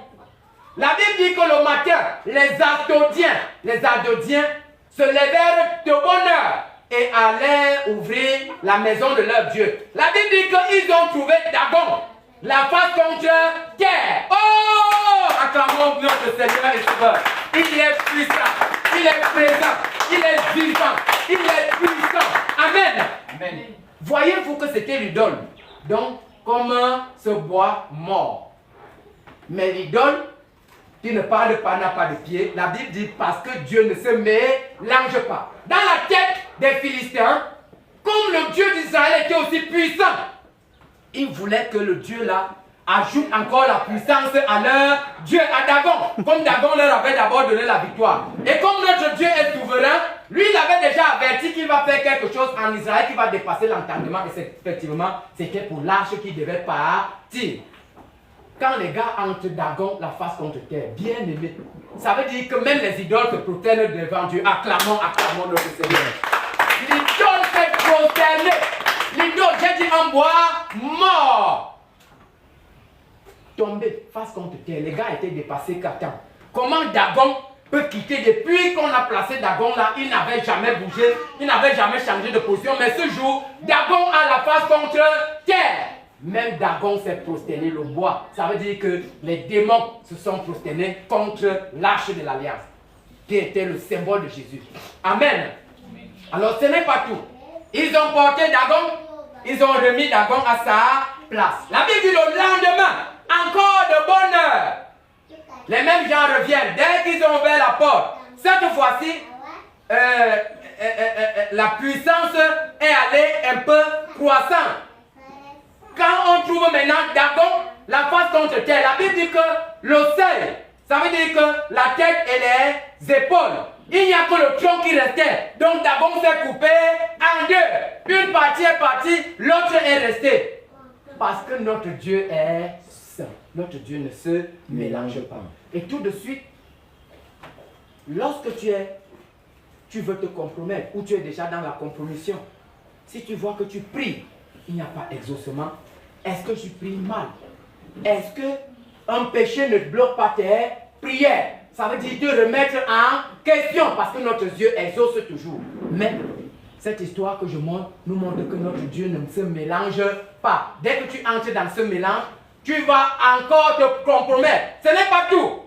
La Bible dit que le matin, les Asdodiens se levèrent de bonne heure et allaient ouvrir la maison de leur Dieu. La Bible dit qu'ils ont trouvé Dagon, la face contre terre. Oh! Acclamons notre Seigneur et Sauveur. Il est puissant, il est présent, il est vivant, il est puissant. Amen. Amen. Voyez-vous que c'était l'idole. Donc, comme ce bois mort. Mais l'idole qui ne parle pas, n'a pas de pied. La Bible dit parce que Dieu ne se mélange pas. Dans la tête des Philistins, comme le Dieu d'Israël était aussi puissant, ils voulaient que le Dieu là ajoute encore la puissance à leur Dieu, à Dagon. Comme Dagon leur avait d'abord donné la victoire. Et comme notre Dieu est souverain, lui il avait déjà averti qu'il va faire quelque chose en Israël qui va dépasser l'entendement. Et effectivement, c'était pour l'arche qui devait partir. Quand les gars entrent Dagon, la face contre terre, bien aimé, ça veut dire que même les idoles se prosternent devant Dieu. Acclamons notre Seigneur. L'idole s'est prosternée. L'idole, j'ai dit en bois mort. Tombé face contre terre. Les gars étaient dépassés qu'à temps. Comment Dagon peut quitter? Depuis qu'on a placé Dagon là, il n'avait jamais bougé, il n'avait jamais changé de position. Mais ce jour, Dagon a la face contre terre. Même Dagon s'est prosterné, le bois. Ça veut dire que les démons se sont prosternés contre l'arche de l'alliance, qui était le symbole de Jésus. Amen. Alors ce n'est pas tout. Ils ont porté Dagon, ils ont remis Dagon à sa place. La Bible dit le lendemain, encore de bonne heure, les mêmes gens reviennent. Dès qu'ils ont ouvert la porte, cette fois-ci, la puissance est allée un peu croissante. Quand on trouve maintenant Dagon, la face contre terre, la Bible dit que le seuil, ça veut dire que la tête et les épaules, il n'y a que le tronc qui restait. Donc Dagon s'est coupé en deux. Une partie est partie, l'autre est restée. Parce que notre Dieu est saint. Notre Dieu ne se mélange pas. Et tout de suite, lorsque tu veux te compromettre, ou tu es déjà dans la compromission, si tu vois que tu pries, il n'y a pas exaucement. Est-ce que je prie mal? Est-ce qu'un péché ne bloque pas tes prières? Ça veut dire te remettre en question parce que notre Dieu exauce toujours. Mais cette histoire que je montre nous montre que notre Dieu ne se mélange pas. Dès que tu entres dans ce mélange, tu vas encore te compromettre. Ce n'est pas tout.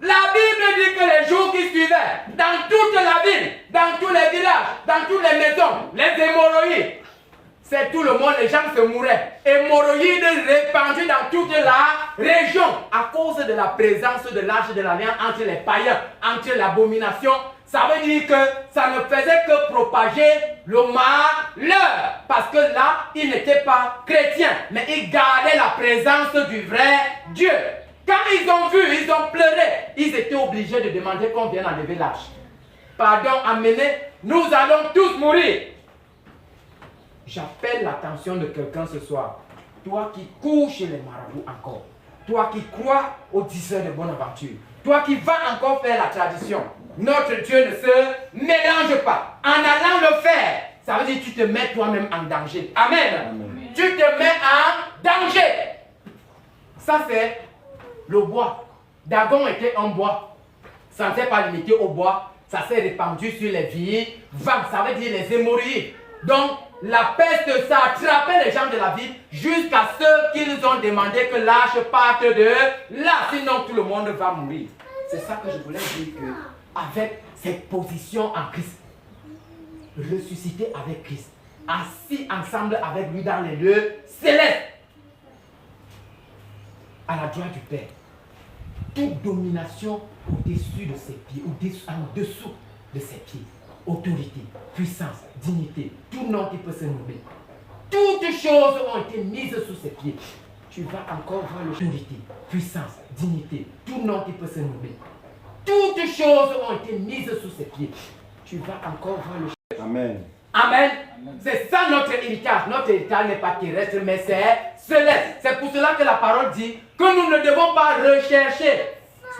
La Bible dit que les jours qui suivaient, dans toute la ville, dans tous les villages, dans toutes les maisons, les hémorroïdes, c'est tout le monde, les gens se mouraient. Hémorroïdes répandus dans toute la région à cause de la présence de l'arche de l'alliance entre les païens, entre l'abomination ça veut dire que ça ne faisait que propager le malheur. Parce que là, ils n'étaient pas chrétiens, mais ils gardaient la présence du vrai Dieu. Quand ils ont vu, ils ont pleuré, ils étaient obligés de demander qu'on vienne enlever l'arche. Pardon, amenez, nous allons tous mourir. J'appelle l'attention de quelqu'un ce soir. Toi qui cours chez les marabouts encore. Toi qui crois aux 10 heures de bonne aventure. Toi qui vas encore faire la tradition. Notre Dieu ne se mélange pas. En allant le faire, ça veut dire que tu te mets toi-même en danger. Amen. Amen. Tu te mets en danger. Ça c'est le bois. Dagon était en bois. Ça ne s'est pas limité au bois. Ça s'est répandu sur les villes. Ça veut dire les hémorroïdes. Donc, la peste, ça a attrapé les gens de la ville jusqu'à ce qu'ils ont demandé que l'arche parte de là. Sinon, tout le monde va mourir. C'est ça que je voulais dire, que avec cette position en Christ, ressuscité avec Christ, assis ensemble avec lui dans les lieux célestes, à la droite du Père, toute domination au-dessus de ses pieds, en dessous de ses pieds, autorité, puissance, dignité, tout nom qui peut se nommer. Toutes choses ont été mises sous ses pieds. Tu vas encore voir l'autorité, puissance, dignité, tout nom qui peut se nommer. Toutes choses ont été mises sous ses pieds. Tu vas encore voir le... Amen. Amen. C'est ça notre héritage. Notre héritage n'est pas terrestre, mais c'est céleste. C'est pour cela que la parole dit que nous ne devons pas rechercher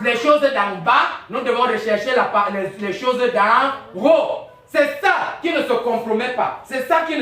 les choses d'en bas, nous devons rechercher les choses d'en haut. C'est ça qui ne se compromet pas. C'est ça qui ne